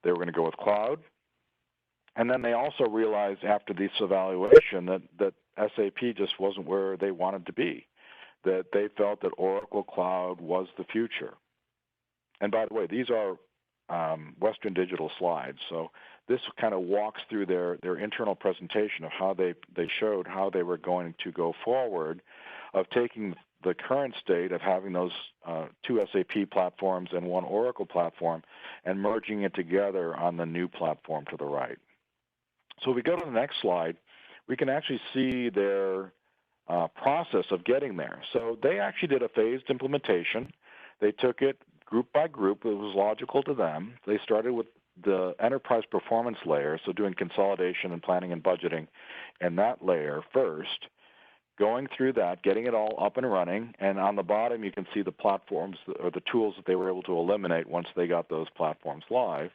[SPEAKER 3] they were going to go with Cloud. And then they also realized after this evaluation that SAP just wasn't where they wanted to be, that they felt that Oracle Cloud was the future. And by the way, these are Western Digital slides. So this kind of walks through their internal presentation of how they showed how they were going to go forward of taking the current state of having those two SAP platforms and one Oracle platform and merging it together on the new platform to the right. So if we go to the next slide, we can actually see their process of getting there. So they actually did a phased implementation. They took it group by group. It was logical to them. They started with the enterprise performance layer, so doing consolidation and planning and budgeting in that layer first, going through that, getting it all up and running, and on the bottom you can see the platforms or the tools that they were able to eliminate once they got those platforms live.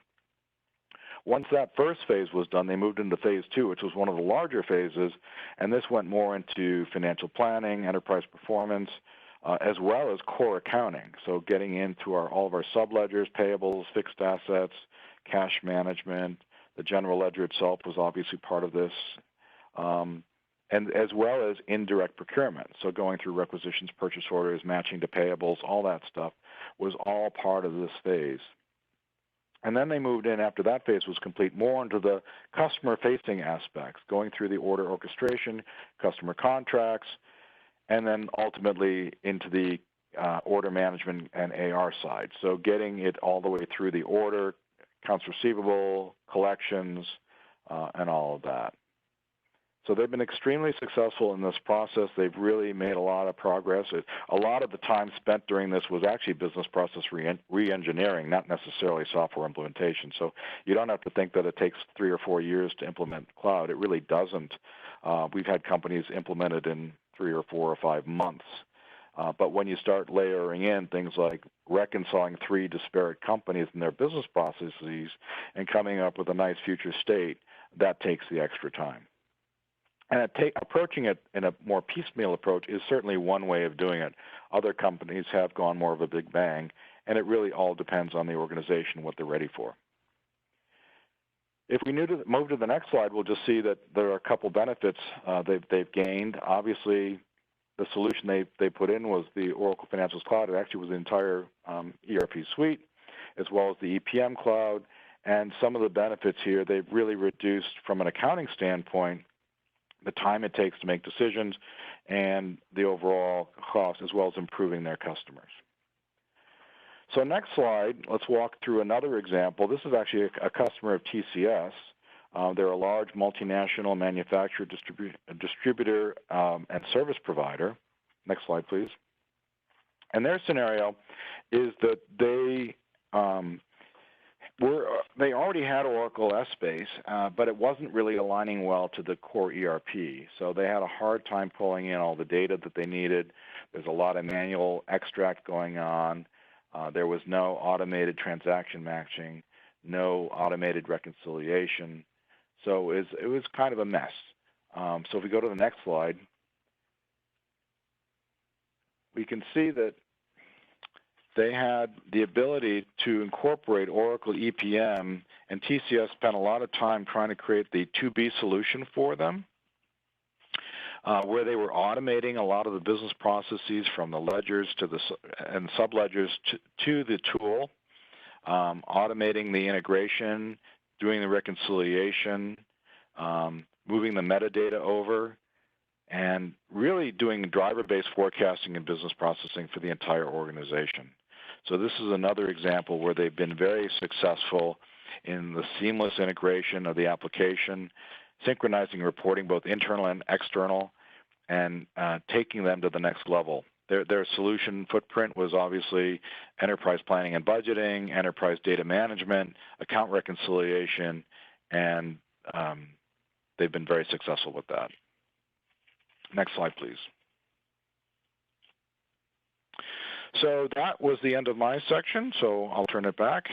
[SPEAKER 3] Once that first phase was done, they moved into phase 2, which was one of the larger phases, and this went more into financial planning, enterprise performance, as well as core accounting. So getting into all of our subledgers, payables, fixed assets, cash management. The general ledger itself was obviously part of this, and as well as indirect procurement. So going through requisitions, purchase orders, matching to payables, all that stuff was all part of this phase. And then they moved in, after that phase was complete, more into the customer-facing aspects, going through the order orchestration, customer contracts, and then ultimately into the order management and AR side. So getting it all the way through the order, accounts receivable, collections, and all of that. So they've been extremely successful in this process. They've really made a lot of progress. A lot of the time spent during this was actually business process re-engineering, not necessarily software implementation. So you don't have to think that it takes 3 or 4 years to implement cloud. It really doesn't. We've had companies implement it in 3 or 4 or 5 months. But when you start layering in things like reconciling 3 disparate companies and their business processes and coming up with a nice future state, that takes the extra time. And approaching it in a more piecemeal approach is certainly one way of doing it. Other companies have gone more of a big bang, and it really all depends on the organization, what they're ready for. If we move to the next slide, we'll just see that there are a couple benefits they've gained. Obviously, the solution they put in was the Oracle Financials Cloud. It actually was the entire ERP suite, as well as the EPM Cloud. And some of the benefits here, they've really reduced, from an accounting standpoint, the time it takes to make decisions and the overall cost, as well as improving their customers. So next slide, let's walk through another example. This is actually a customer of TCS. They're a large multinational manufacturer, distributor, and service provider. Next slide, please. And their scenario is that they already had Oracle Essbase, but it wasn't really aligning well to the core ERP. So they had a hard time pulling in all the data that they needed. There's a lot of manual extract going on. There was no automated transaction matching, no automated reconciliation. So it was kind of a mess. So if we go to the next slide, we can see that they had the ability to incorporate Oracle EPM, and TCS spent a lot of time trying to create the 2B solution for them, where they were automating a lot of the business processes from the ledgers to and subledgers to the tool, automating the integration, doing the reconciliation, moving the metadata over, and really doing driver-based forecasting and business processing for the entire organization. So this is another example where they've been very successful in the seamless integration of the application, synchronizing reporting both internal and external, and taking them to the next level. Their solution footprint was obviously enterprise planning and budgeting, enterprise data management, account reconciliation, and they've been very successful with that. Next slide, please. So that was the end of my section, so I'll turn it back.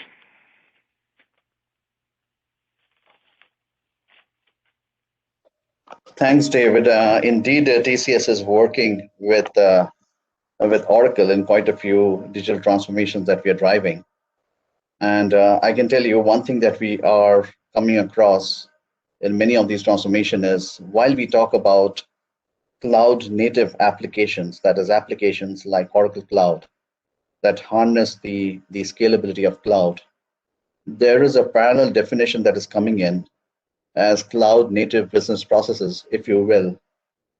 [SPEAKER 2] Thanks, David. Indeed, TCS is working with Oracle in quite a few digital transformations that we are driving. And I can tell you one thing that we are coming across in many of these transformations is, while we talk about cloud native applications, that is applications like Oracle Cloud that harness the scalability of cloud, there is a parallel definition that is coming in as cloud native business processes, if you will,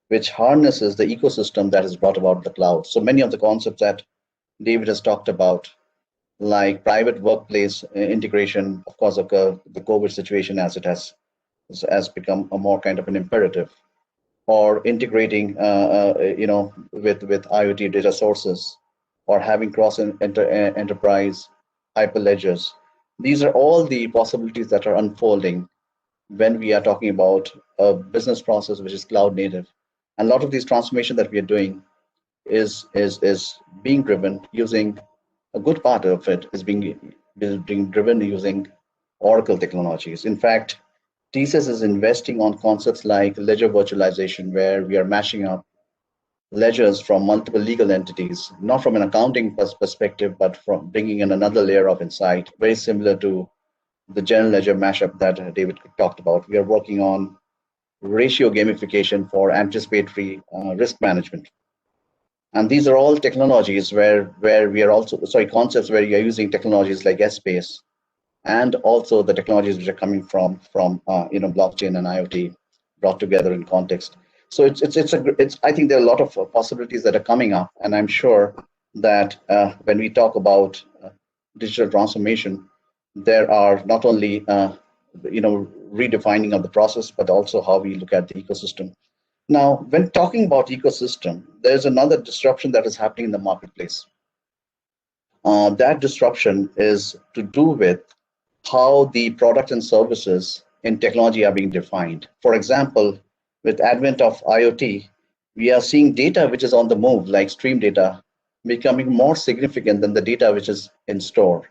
[SPEAKER 2] which harnesses the ecosystem that is brought about the cloud. So many of the concepts that David has talked about, like private workplace integration, of course, of the COVID situation, as it has become a more kind of an imperative, or integrating, with IoT data sources, or having cross-enterprise hyperledgers. These are all the possibilities that are unfolding when we are talking about a business process which is cloud native. And a lot of these transformation that we are doing is being driven using, a good part of it is being driven using Oracle technologies. In fact, TCS is investing on concepts like ledger virtualization, where we are mashing up ledgers from multiple legal entities, not from an accounting perspective, but from bringing in another layer of insight, very similar to the general ledger mashup that David talked about. We are working on ratio gamification for anticipatory risk management. And these are all technologies where we are also, concepts where you're using technologies like Essbase and also the technologies which are coming from blockchain and IoT brought together in context. So I think there are a lot of possibilities that are coming up, and I'm sure that when we talk about digital transformation, there are not only redefining of the process, but also how we look at the ecosystem. Now, when talking about ecosystem, there's another disruption that is happening in the marketplace. That disruption is to do with how the products and services in technology are being defined. For example, with advent of IoT, we are seeing data which is on the move, like stream data, becoming more significant than the data which is in store.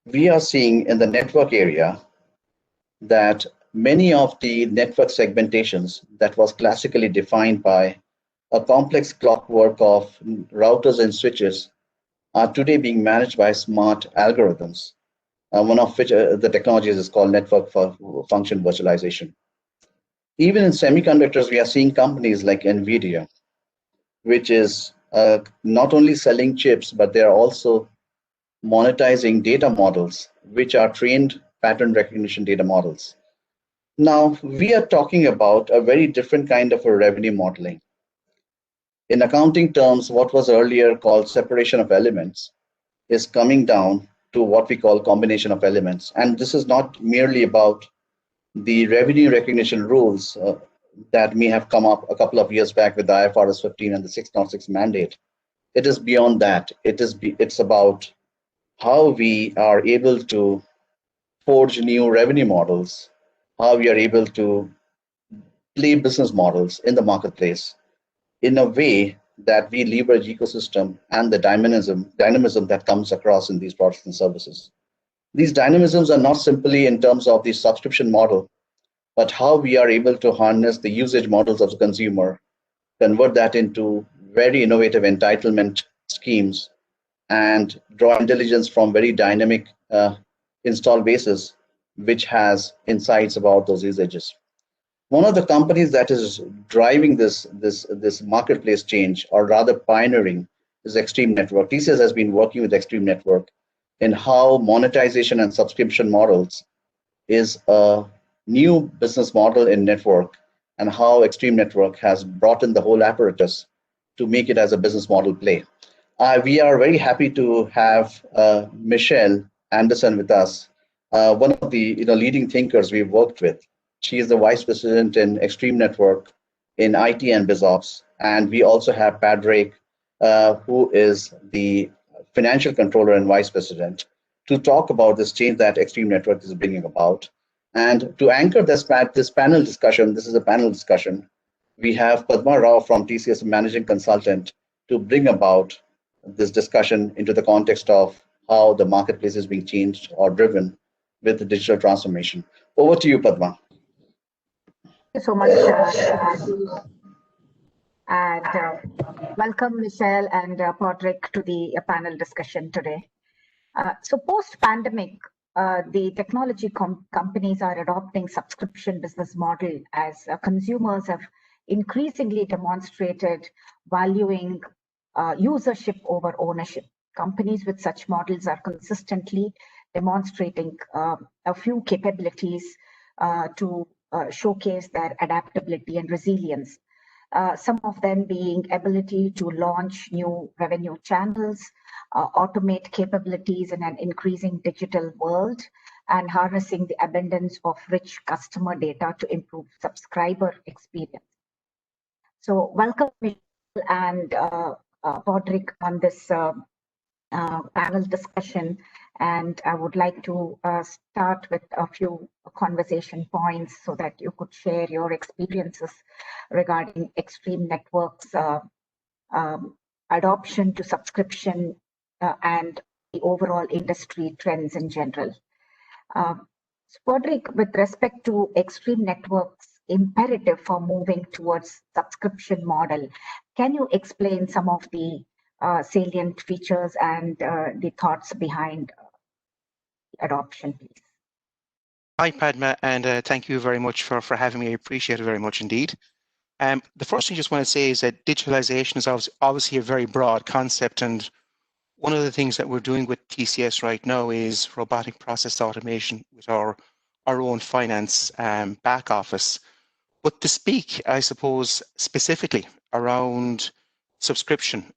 [SPEAKER 2] We are seeing in the network area that many of the network segmentations that was classically defined by a complex clockwork of routers and switches are today being managed by smart algorithms, one of which the technologies is called network function virtualization. Even in semiconductors, we are seeing companies like NVIDIA, which is not only selling chips, but they are also monetizing data models, which are trained pattern recognition data models. Now, we are talking about a very different kind of a revenue modeling. In accounting terms, what was earlier called separation of elements is coming down to what we call combination of elements. And this is not merely about the revenue recognition rules that may have come up a couple of years back with the IFRS 15 and the 606 mandate. It is beyond that. It's about how we are able to forge new revenue models, how we are able to play business models in the marketplace in a way that we leverage ecosystem and the dynamism that comes across in these products and services. These dynamisms are not simply in terms of the subscription model, but how we are able to harness the usage models of the consumer, convert that into very innovative entitlement schemes, and draw intelligence from very dynamic install bases, which has insights about those usages. One of the companies that is driving this marketplace change, or rather pioneering, is Extreme Network. TCS has been working with Extreme Network in how monetization and subscription models is a new business model in network, and how Extreme Network has brought in the whole apparatus to make it as a business model play. We are very happy to have Michelle Anderson with us, one of the leading thinkers we've worked with. She is the Vice President in Extreme Network in IT and BizOps. And we also have Pat Drake, who is the Financial Controller and Vice President, to talk about this change that Extreme Network is bringing about. And to anchor this panel discussion, this is a panel discussion, we have Padma Rao from TCS, Managing Consultant, to bring about this discussion into the context of how the marketplace is being changed or driven with the digital transformation. Over to you, Padma.
[SPEAKER 4] Thank you so much, and welcome Michelle and Patrick to the panel discussion today. So post-pandemic, the technology companies are adopting subscription business model as consumers have increasingly demonstrated valuing usership over ownership. Companies with such models are consistently demonstrating a few capabilities to showcase their adaptability and resilience. Some of them being ability to launch new revenue channels, automate capabilities in an increasing digital world, and harnessing the abundance of rich customer data to improve subscriber experience. So welcome Michelle and Patrick on this panel discussion. And I would like to start with a few conversation points so that you could share your experiences regarding Extreme Networks adoption to subscription and the overall industry trends in general. Podrick, with respect to Extreme Networks' imperative for moving towards subscription model, can you explain some of the salient features and the thoughts behind adoption, please?
[SPEAKER 5] Hi, Padma, and thank you very much for having me. I appreciate it very much indeed. The first thing I just want to say is that digitalization is obviously a very broad concept, and one of the things that we're doing with TCS right now is robotic process automation with our own finance back office. But to speak, I suppose, specifically around subscription,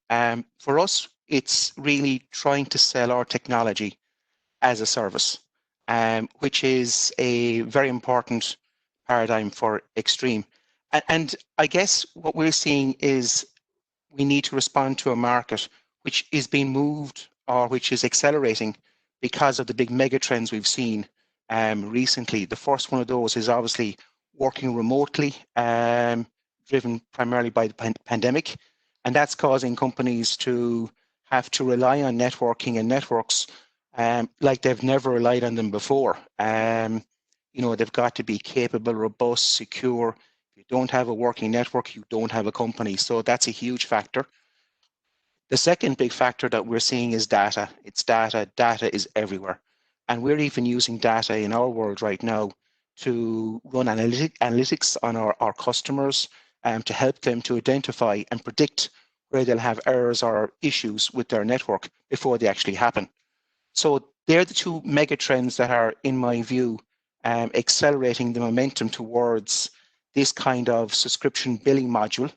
[SPEAKER 5] for us, it's really trying to sell our technology as a service, which is a very important paradigm for Extreme. And I guess what we're seeing is we need to respond to a market which is being moved or which is accelerating because of the big mega trends we've seen recently. The first one of those is obviously working remotely, driven primarily by the pandemic. And that's causing companies to have to rely on networking and networks like they've never relied on them before. They've got to be capable, robust, secure. If you don't have a working network, you don't have a company. So that's a huge factor. The second big factor that we're seeing is data. It's data. Data is everywhere. And we're even using data in our world right now to run analytics on our customers to help them to identify and predict where they'll have errors or issues with their network before they actually happen. So they're the two mega trends that are, in my view, accelerating the momentum towards this kind of subscription billing module.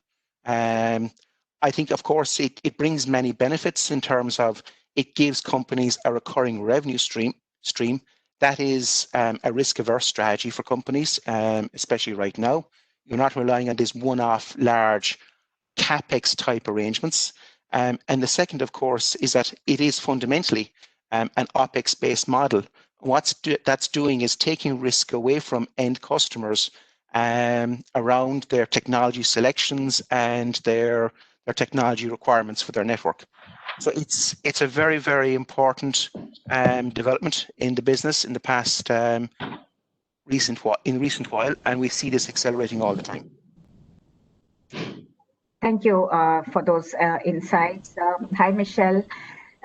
[SPEAKER 5] I think, of course, it brings many benefits in terms of it gives companies a recurring revenue stream. That is a risk-averse strategy for companies, especially right now. You're not relying on this one-off large CapEx type arrangements. And the second, of course, is that it is fundamentally an OpEx-based model. What that's doing is taking risk away from end customers around their technology selections and their technology requirements for their network. So it's a very, very important development in the business in the past recent while, and we see this accelerating all the time.
[SPEAKER 4] Thank you for those insights. Hi, Michelle.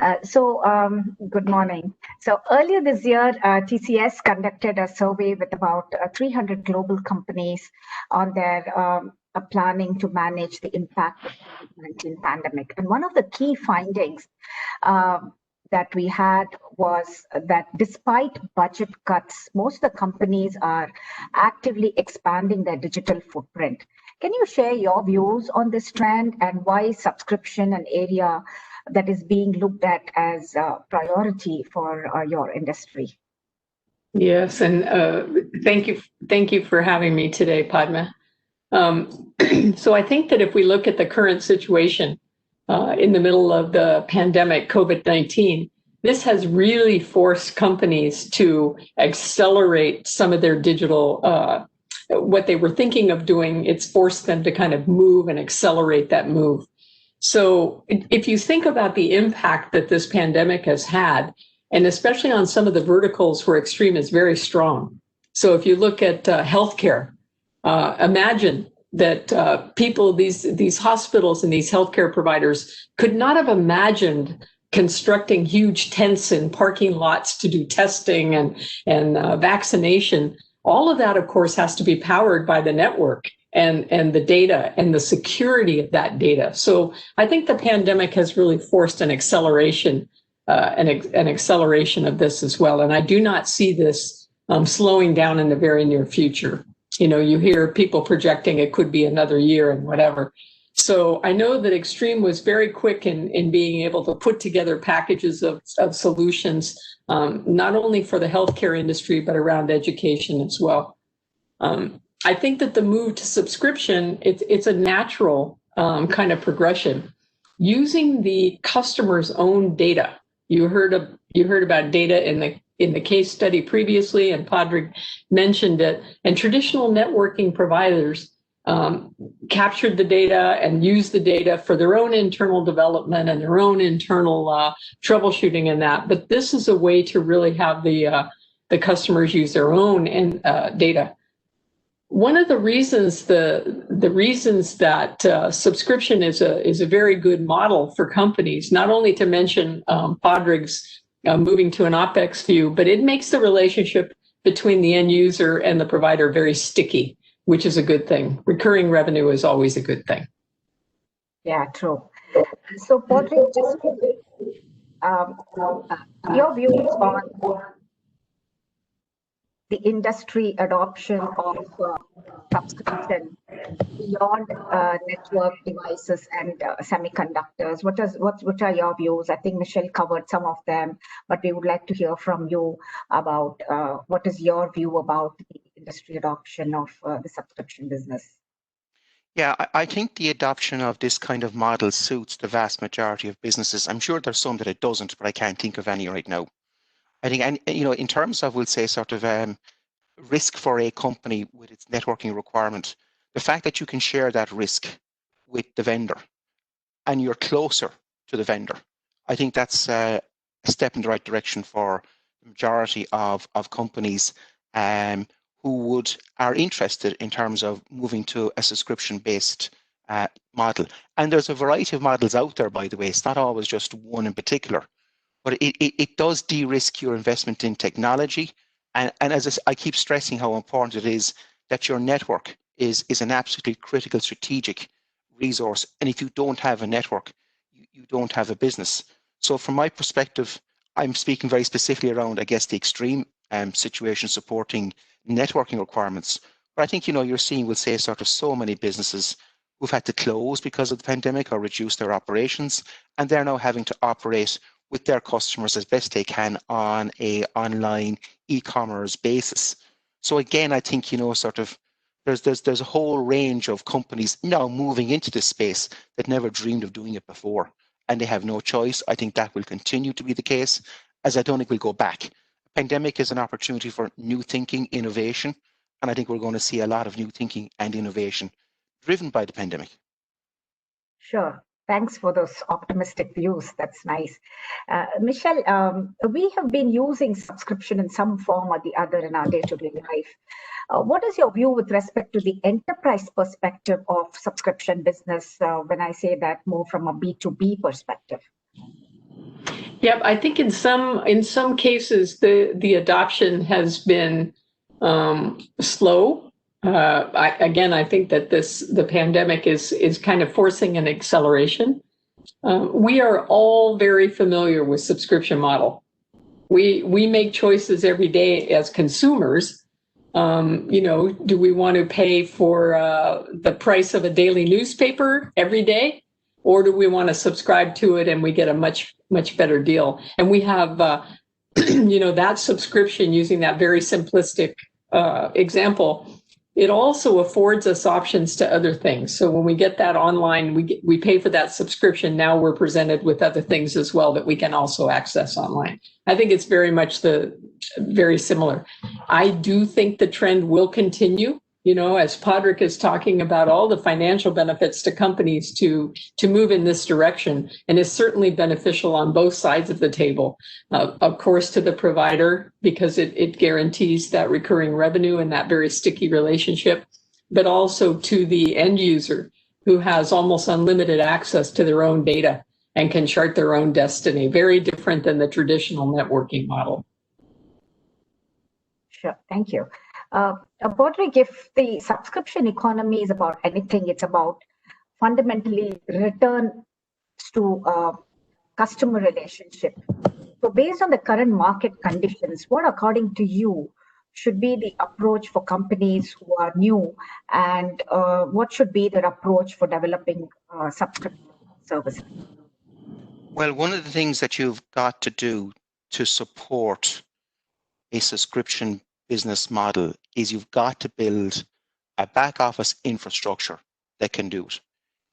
[SPEAKER 4] Good morning. So earlier this year, TCS conducted a survey with about 300 global companies on their planning to manage the impact of the COVID-19 pandemic. And one of the key findings that we had was that despite budget cuts, most of the companies are actively expanding their digital footprint. Can you share your views on this trend and why subscription an area that is being looked at as a priority for your industry?
[SPEAKER 6] Yes, and thank you for having me today, Padma. So I think that if we look at the current situation in the middle of the pandemic, COVID-19, this has really forced companies to accelerate some of their digital, what they were thinking of doing. It's forced them to kind of move and accelerate that move. So if you think about the impact that this pandemic has had, and especially on some of the verticals where Extreme is very strong. So if you look at healthcare, imagine that people, these hospitals and these healthcare providers could not have imagined constructing huge tents in parking lots to do testing and vaccination. All of that, of course, has to be powered by the network and the data and the security of that data. So I think the pandemic has really forced an acceleration of this as well. And I do not see this slowing down in the very near future. You know, you hear people projecting it could be another year and whatever. So I know that Extreme was very quick in being able to put together packages of solutions, not only for the healthcare industry, but around education as well. I think that the move to subscription, it's a natural kind of progression. Using the customer's own data. You heard about data in the case study previously, and Podrick mentioned it. And traditional networking providers captured the data and used the data for their own internal development and their own internal troubleshooting in that. But this is a way to really have the the customers use their own data. One of the reasons the reasons that subscription is a very good model for companies, not only to mention Padraig's moving to an OpEx view, but it makes the relationship between the end user and the provider very sticky, which is a good thing. Recurring revenue is always a good thing.
[SPEAKER 4] Yeah, true. So, Padraig, just your views on the industry adoption of subscription beyond network devices and semiconductors. What are your views? I think Michelle covered some of them, but we would like to hear from you about what is your view about the industry adoption of the subscription business.
[SPEAKER 5] Yeah, I think the adoption of this kind of model suits the vast majority of businesses. I'm sure there's some that it doesn't, but I can't think of any right now. I think, and in terms of, we'll say, sort of risk for a company with its networking requirement, the fact that you can share that risk with the vendor and you're closer to the vendor, I think that's a step in the right direction for the majority of companies who are interested in terms of moving to a subscription-based model. And there's a variety of models out there, by the way. It's not always just one in particular. But it does de-risk your investment in technology. And as I keep stressing how important it is that your network is an absolutely critical strategic resource. And if you don't have a network, you don't have a business. So from my perspective, I'm speaking very specifically around, I guess, the extreme situation supporting networking requirements. But I think, you're seeing, we'll say, sort of so many businesses who've had to close because of the pandemic or reduce their operations. And they're now having to operate with their customers as best they can on a online e-commerce basis. So again, I think, sort of there's a whole range of companies now moving into this space that never dreamed of doing it before, and they have no choice. I think that will continue to be the case, as I don't think we'll go back. The pandemic is an opportunity for new thinking, innovation, and I think we're going to see a lot of new thinking and innovation driven by the pandemic.
[SPEAKER 4] Sure. Thanks for those optimistic views. That's nice. Michelle, we have been using subscription in some form or the other in our day-to-day life. What is your view with respect to the enterprise perspective of subscription business when I say that more from a B2B perspective?
[SPEAKER 6] Yep, I think in some cases the adoption has been slow. I think that the pandemic is kind of forcing an acceleration. We are all very familiar with subscription model. We make choices every day as consumers. Do we want to pay for the price of a daily newspaper every day, or do we want to subscribe to it and we get a much better deal? And we have that subscription, using that very simplistic example. It also affords us options to other things. So when we get that online, we pay for that subscription. Now we're presented with other things as well that we can also access online. I think it's very much very similar. I do think the trend will continue. As Padraig is talking about all the financial benefits to companies to move in this direction, and is certainly beneficial on both sides of the table. Of course, to the provider, because it guarantees that recurring revenue and that very sticky relationship, but also to the end user, who has almost unlimited access to their own data and can chart their own destiny. Very different than the traditional networking model.
[SPEAKER 4] Sure, thank you. Padraig, if the subscription economy is about anything, it's about fundamentally return to customer relationship. So based on the current market conditions, what according to you should be the approach for companies who are new, and what should be their approach for developing subscription services?
[SPEAKER 5] Well, one of the things that you've got to do to support a subscription business model is you've got to build a back office infrastructure that can do it.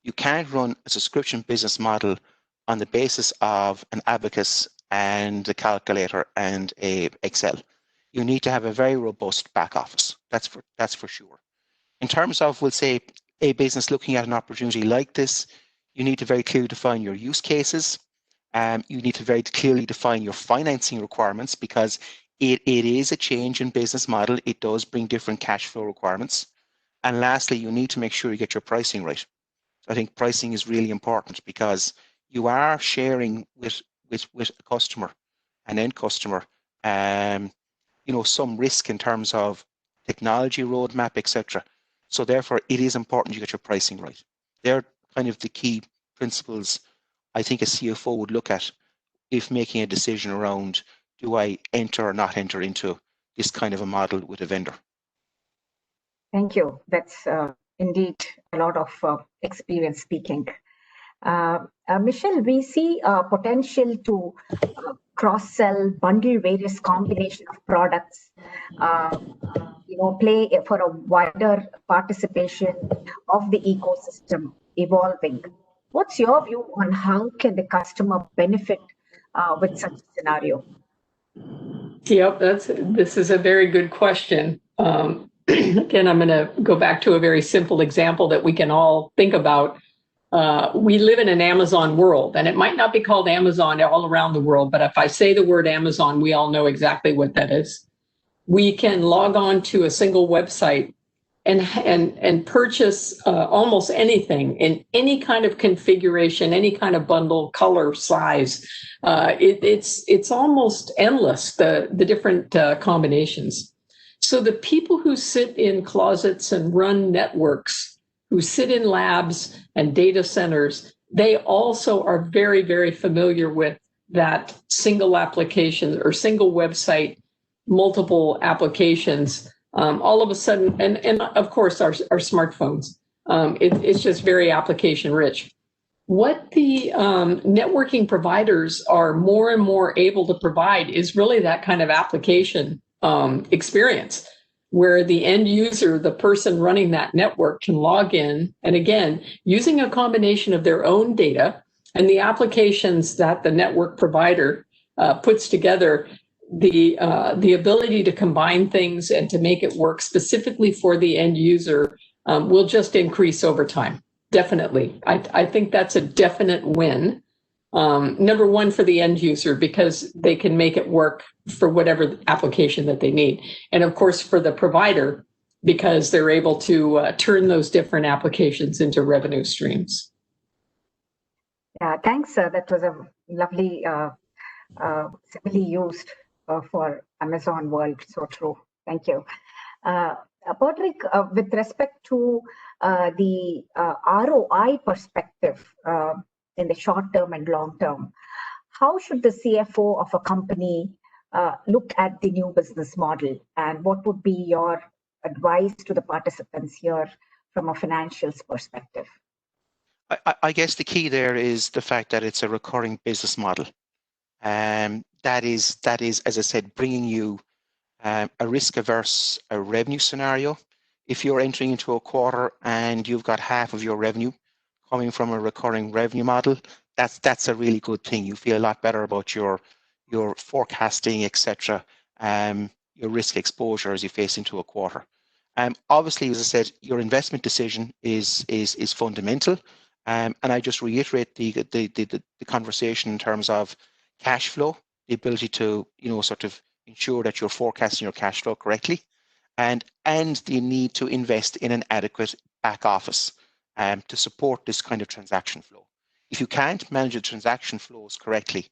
[SPEAKER 5] You can't run a subscription business model on the basis of an abacus and a calculator and a Excel. You need to have a very robust back office. That's for sure. In terms of, we'll say, a business looking at an opportunity like this, you need to very clearly define your use cases. You need to very clearly define your financing requirements, because it is a change in business model. It does bring different cash flow requirements. And lastly, you need to make sure you get your pricing right. I think pricing is really important because you are sharing with a customer, an end customer, some risk in terms of technology roadmap, etc. So therefore, it is important you get your pricing right. They're kind of the key principles I think a CFO would look at if making a decision around, do I enter or not enter into this kind of a model with a vendor?
[SPEAKER 4] Thank you. That's indeed a lot of experience speaking. Michelle, we see potential to cross-sell, bundle various combination of products, play for a wider participation of the ecosystem evolving. What's your view on how can the customer benefit with such a scenario?
[SPEAKER 6] Yep, this is a very good question. Again, I'm going to go back to a very simple example that we can all think about. We live in an Amazon world, and it might not be called Amazon all around the world, but if I say the word Amazon, we all know exactly what that is. We can log on to a single website and purchase almost anything in any kind of configuration, any kind of bundle, color, size. It's almost endless, the different combinations. So the people who sit in closets and run networks, who sit in labs and data centers, they also are very, very familiar with that single application or single website, multiple applications. All of a sudden, and of course our smartphones, it's just very application rich. What the networking providers are more and more able to provide is really that kind of application experience, where the end user, the person running that network, can log in, and again, using a combination of their own data and the applications that the network provider puts together, the ability to combine things and to make it work specifically for the end user will just increase over time. Definitely. I think that's a definite win. Number one, for the end user, because they can make it work for whatever application that they need. And of course, for the provider, because they're able to turn those different applications into revenue streams.
[SPEAKER 4] Yeah, thanks. That was a lovely simile used for Amazon world. So true. Thank you. Patrick, with respect to the ROI perspective in the short term and long term, how should the CFO of a company look at the new business model, and what would be your advice to the participants here from a financials perspective?
[SPEAKER 5] I guess the key there is the fact that it's a recurring business model. That is, as I said, bringing you a risk-averse revenue scenario. If you're entering into a quarter and you've got half of your revenue coming from a recurring revenue model, that's a really good thing. You feel a lot better about your forecasting, etc., your risk exposure as you face into a quarter. Obviously, as I said, your investment decision is fundamental. And I just reiterate the conversation in terms of cash flow, the ability to sort of ensure that you're forecasting your cash flow correctly, and the need to invest in an adequate back office to support this kind of transaction flow. If you can't manage the transaction flows correctly,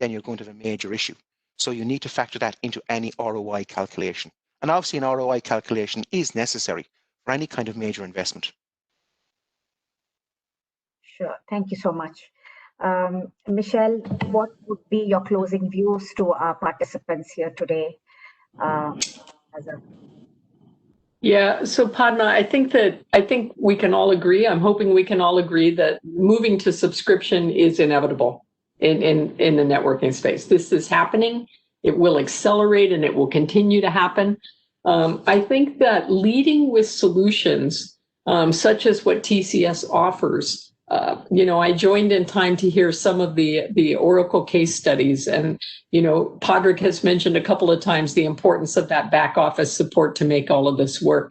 [SPEAKER 5] then you're going to have a major issue. So you need to factor that into any ROI calculation. And obviously an ROI calculation is necessary for any kind of major investment.
[SPEAKER 4] Sure, thank you so much. Michelle, what would be your closing views to our participants here today?
[SPEAKER 6] Yeah, so Padma, I think we can all agree, I'm hoping we can all agree that moving to subscription is inevitable in the networking space. This is happening, it will accelerate, and it will continue to happen. I think that leading with solutions such as what TCS offers, I joined in time to hear some of the Oracle case studies, and Padraig has mentioned a couple of times the importance of that back office support to make all of this work.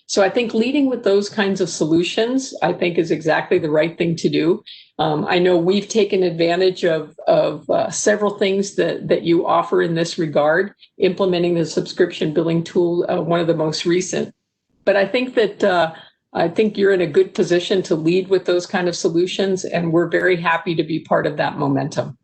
[SPEAKER 6] So I think leading with those kinds of solutions, I think, is exactly the right thing to do. I know we've taken advantage of several things that you offer in this regard, implementing the subscription billing tool, one of the most recent. But I think that I think you're in a good position to lead with those kind of solutions, and we're very happy to be part of that momentum.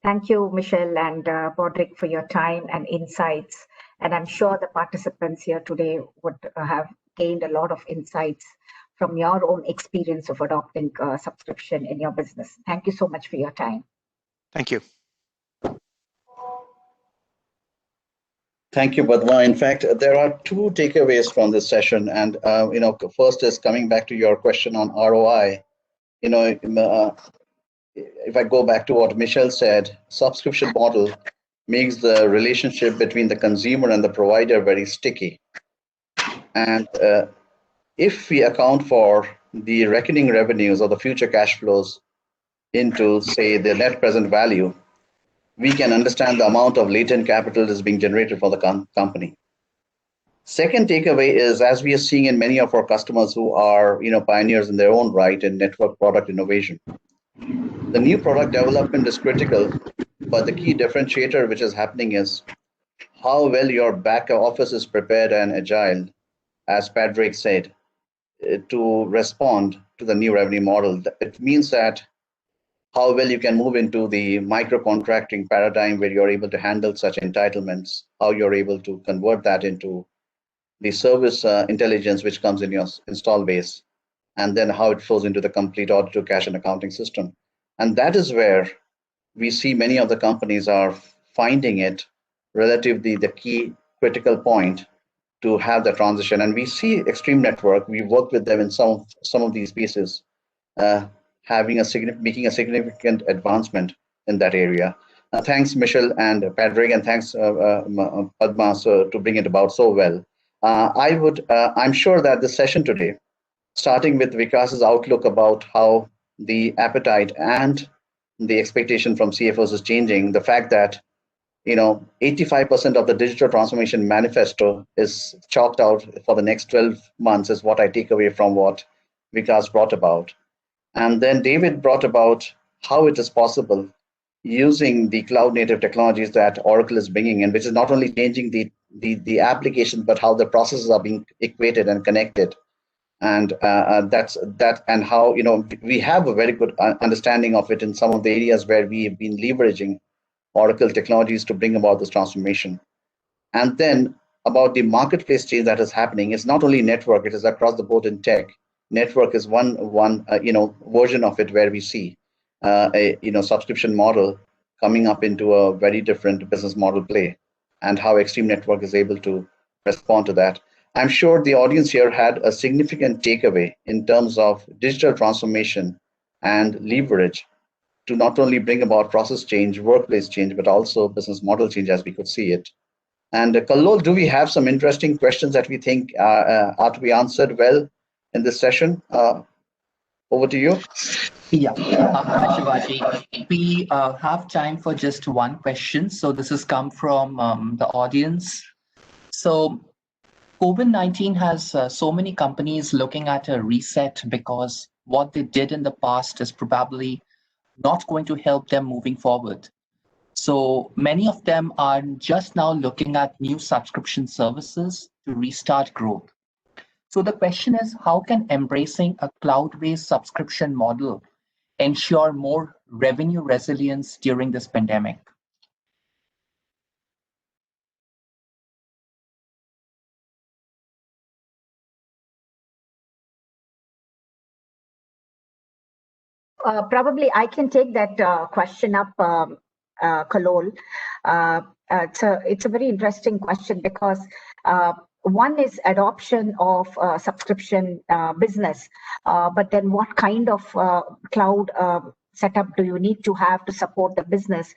[SPEAKER 4] Thank you, Michelle and Padraig, for your time and insights. And I'm sure the participants here today would have gained a lot of insights from your own experience of adopting subscription in your business. Thank you so much for your time.
[SPEAKER 5] Thank you.
[SPEAKER 2] Thank you, Padma. In fact, there are two takeaways from this session. And, first is coming back to your question on ROI. If I go back to what Michelle said, subscription model makes the relationship between the consumer and the provider very sticky. And if we account for the reckoning revenues or the future cash flows into, say, the net present value, we can understand the amount of latent capital that is being generated for the company. Second takeaway is, as we are seeing in many of our customers who are pioneers in their own right in network product innovation, the new product development is critical, but the key differentiator which is happening is how well your back office is prepared and agile, as Padraig said, to respond to the new revenue model. It means that how well you can move into the micro contracting paradigm where you're able to handle such entitlements, how you're able to convert that into the service intelligence which comes in your install base, and then how it flows into the complete order to cash and accounting system. And that is where we see many of the companies are finding it relatively the key critical point to have the transition. And we see Extreme Network, we've worked with them in some of these pieces, making a significant advancement in that area. Thanks, Michelle and Padraig, and thanks, Padma, to bring it about so well. I'm sure that the session today, starting with Vikas's outlook about how the appetite and the expectation from CFOs is changing, the fact that 85% of the digital transformation manifesto is chalked out for the next 12 months is what I take away from what Vikas brought about. And then David brought about how it is possible using the cloud native technologies that Oracle is bringing in, which is not only changing the application, but how the processes are being equated and connected. And that's that, and how we have a very good understanding of it in some of the areas where we have been leveraging Oracle technologies to bring about this transformation. And then about the marketplace change that is happening, it's not only network, it is across the board in tech. Network is one version of it where we see a subscription model coming up into a very different business model play, and how Extreme Network is able to respond to that. I'm sure the audience here had a significant takeaway in terms of digital transformation and leverage to not only bring about process change, workplace change, but also business model change as we could see it. And Kallol, do we have some interesting questions that we think are to be answered well in this session? Over to you.
[SPEAKER 7] Yeah, Shivaji, we have time for just one question. So this has come from the audience. So COVID-19 has so many companies looking at a reset because what they did in the past is probably not going to help them moving forward. So many of them are just now looking at new subscription services to restart growth. So the question is, how can embracing a cloud-based subscription model ensure more revenue resilience during this pandemic?
[SPEAKER 4] Probably I can take that question up, Kallol. It's a very interesting question because one is adoption of subscription business, but then what kind of cloud setup do you need to have to support the business?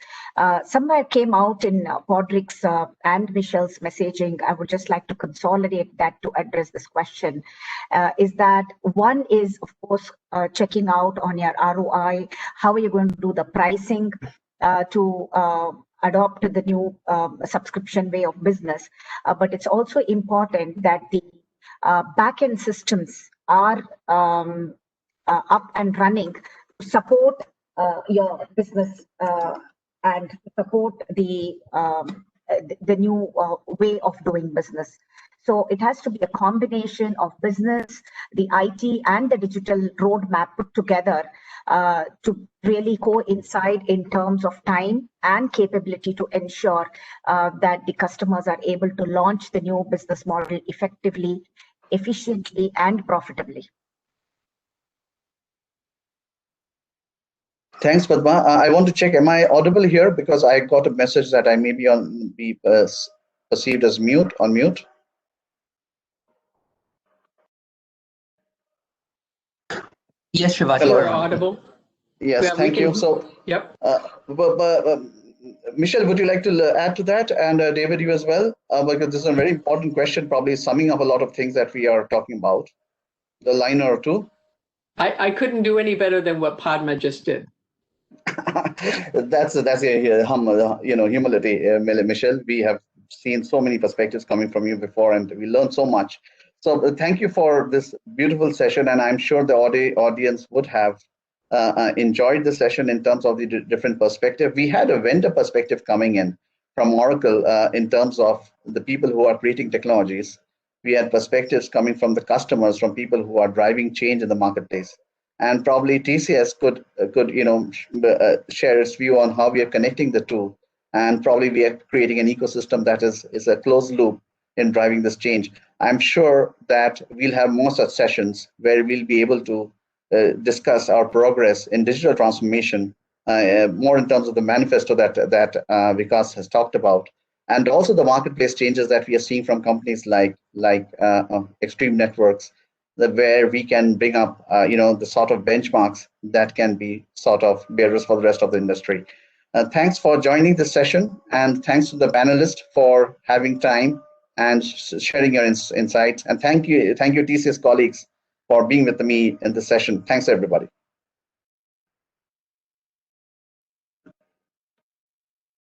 [SPEAKER 4] Somewhere came out in Padraig's and Michelle's messaging. I would just like to consolidate that to address this question. Is that one is, of course, checking out on your ROI. How are you going to do the pricing to adopt the new subscription way of business? But it's also important that the back-end systems are up and running to support your business and support the new way of doing business. So it has to be a combination of business, the IT, and the digital roadmap put together to really coincide in terms of time and capability to ensure that the customers are able to launch the new business model effectively, efficiently, and profitably.
[SPEAKER 2] Thanks, Padma. I want to check, am I audible here? Because I got a message that I may be perceived as on mute.
[SPEAKER 7] Yes, Shivaji.
[SPEAKER 2] Hello.
[SPEAKER 6] You're audible.
[SPEAKER 2] Yes,
[SPEAKER 6] Yeah,
[SPEAKER 2] thank you. So,
[SPEAKER 6] Yep.
[SPEAKER 2] Michelle, would you like to add to that? And David, you as well? Because this is a very important question, probably summing up a lot of things that we are talking about. The line or two.
[SPEAKER 6] I couldn't do any better than what Padma just did.
[SPEAKER 2] That's a humility, Michelle. We have seen so many perspectives coming from you before, and we learned so much. So thank you for this beautiful session, and I'm sure the audience would have enjoyed the session in terms of the different perspective. We had a vendor perspective coming in from Oracle in terms of the people who are creating technologies. We had perspectives coming from the customers, from people who are driving change in the marketplace. And probably TCS could share its view on how we are connecting the two. And probably we are creating an ecosystem that is a closed loop in driving this change. I'm sure that we'll have more such sessions where we'll be able to discuss our progress in digital transformation, more in terms of the manifesto that Vikas has talked about, and also the marketplace changes that we are seeing from companies like Extreme Networks, where we can bring up the sort of benchmarks that can be sort of bearers for the rest of the industry. Thanks for joining this session, and thanks to the panelists for having time and sharing your insights. And thank you TCS colleagues for being with me in this session. Thanks, everybody.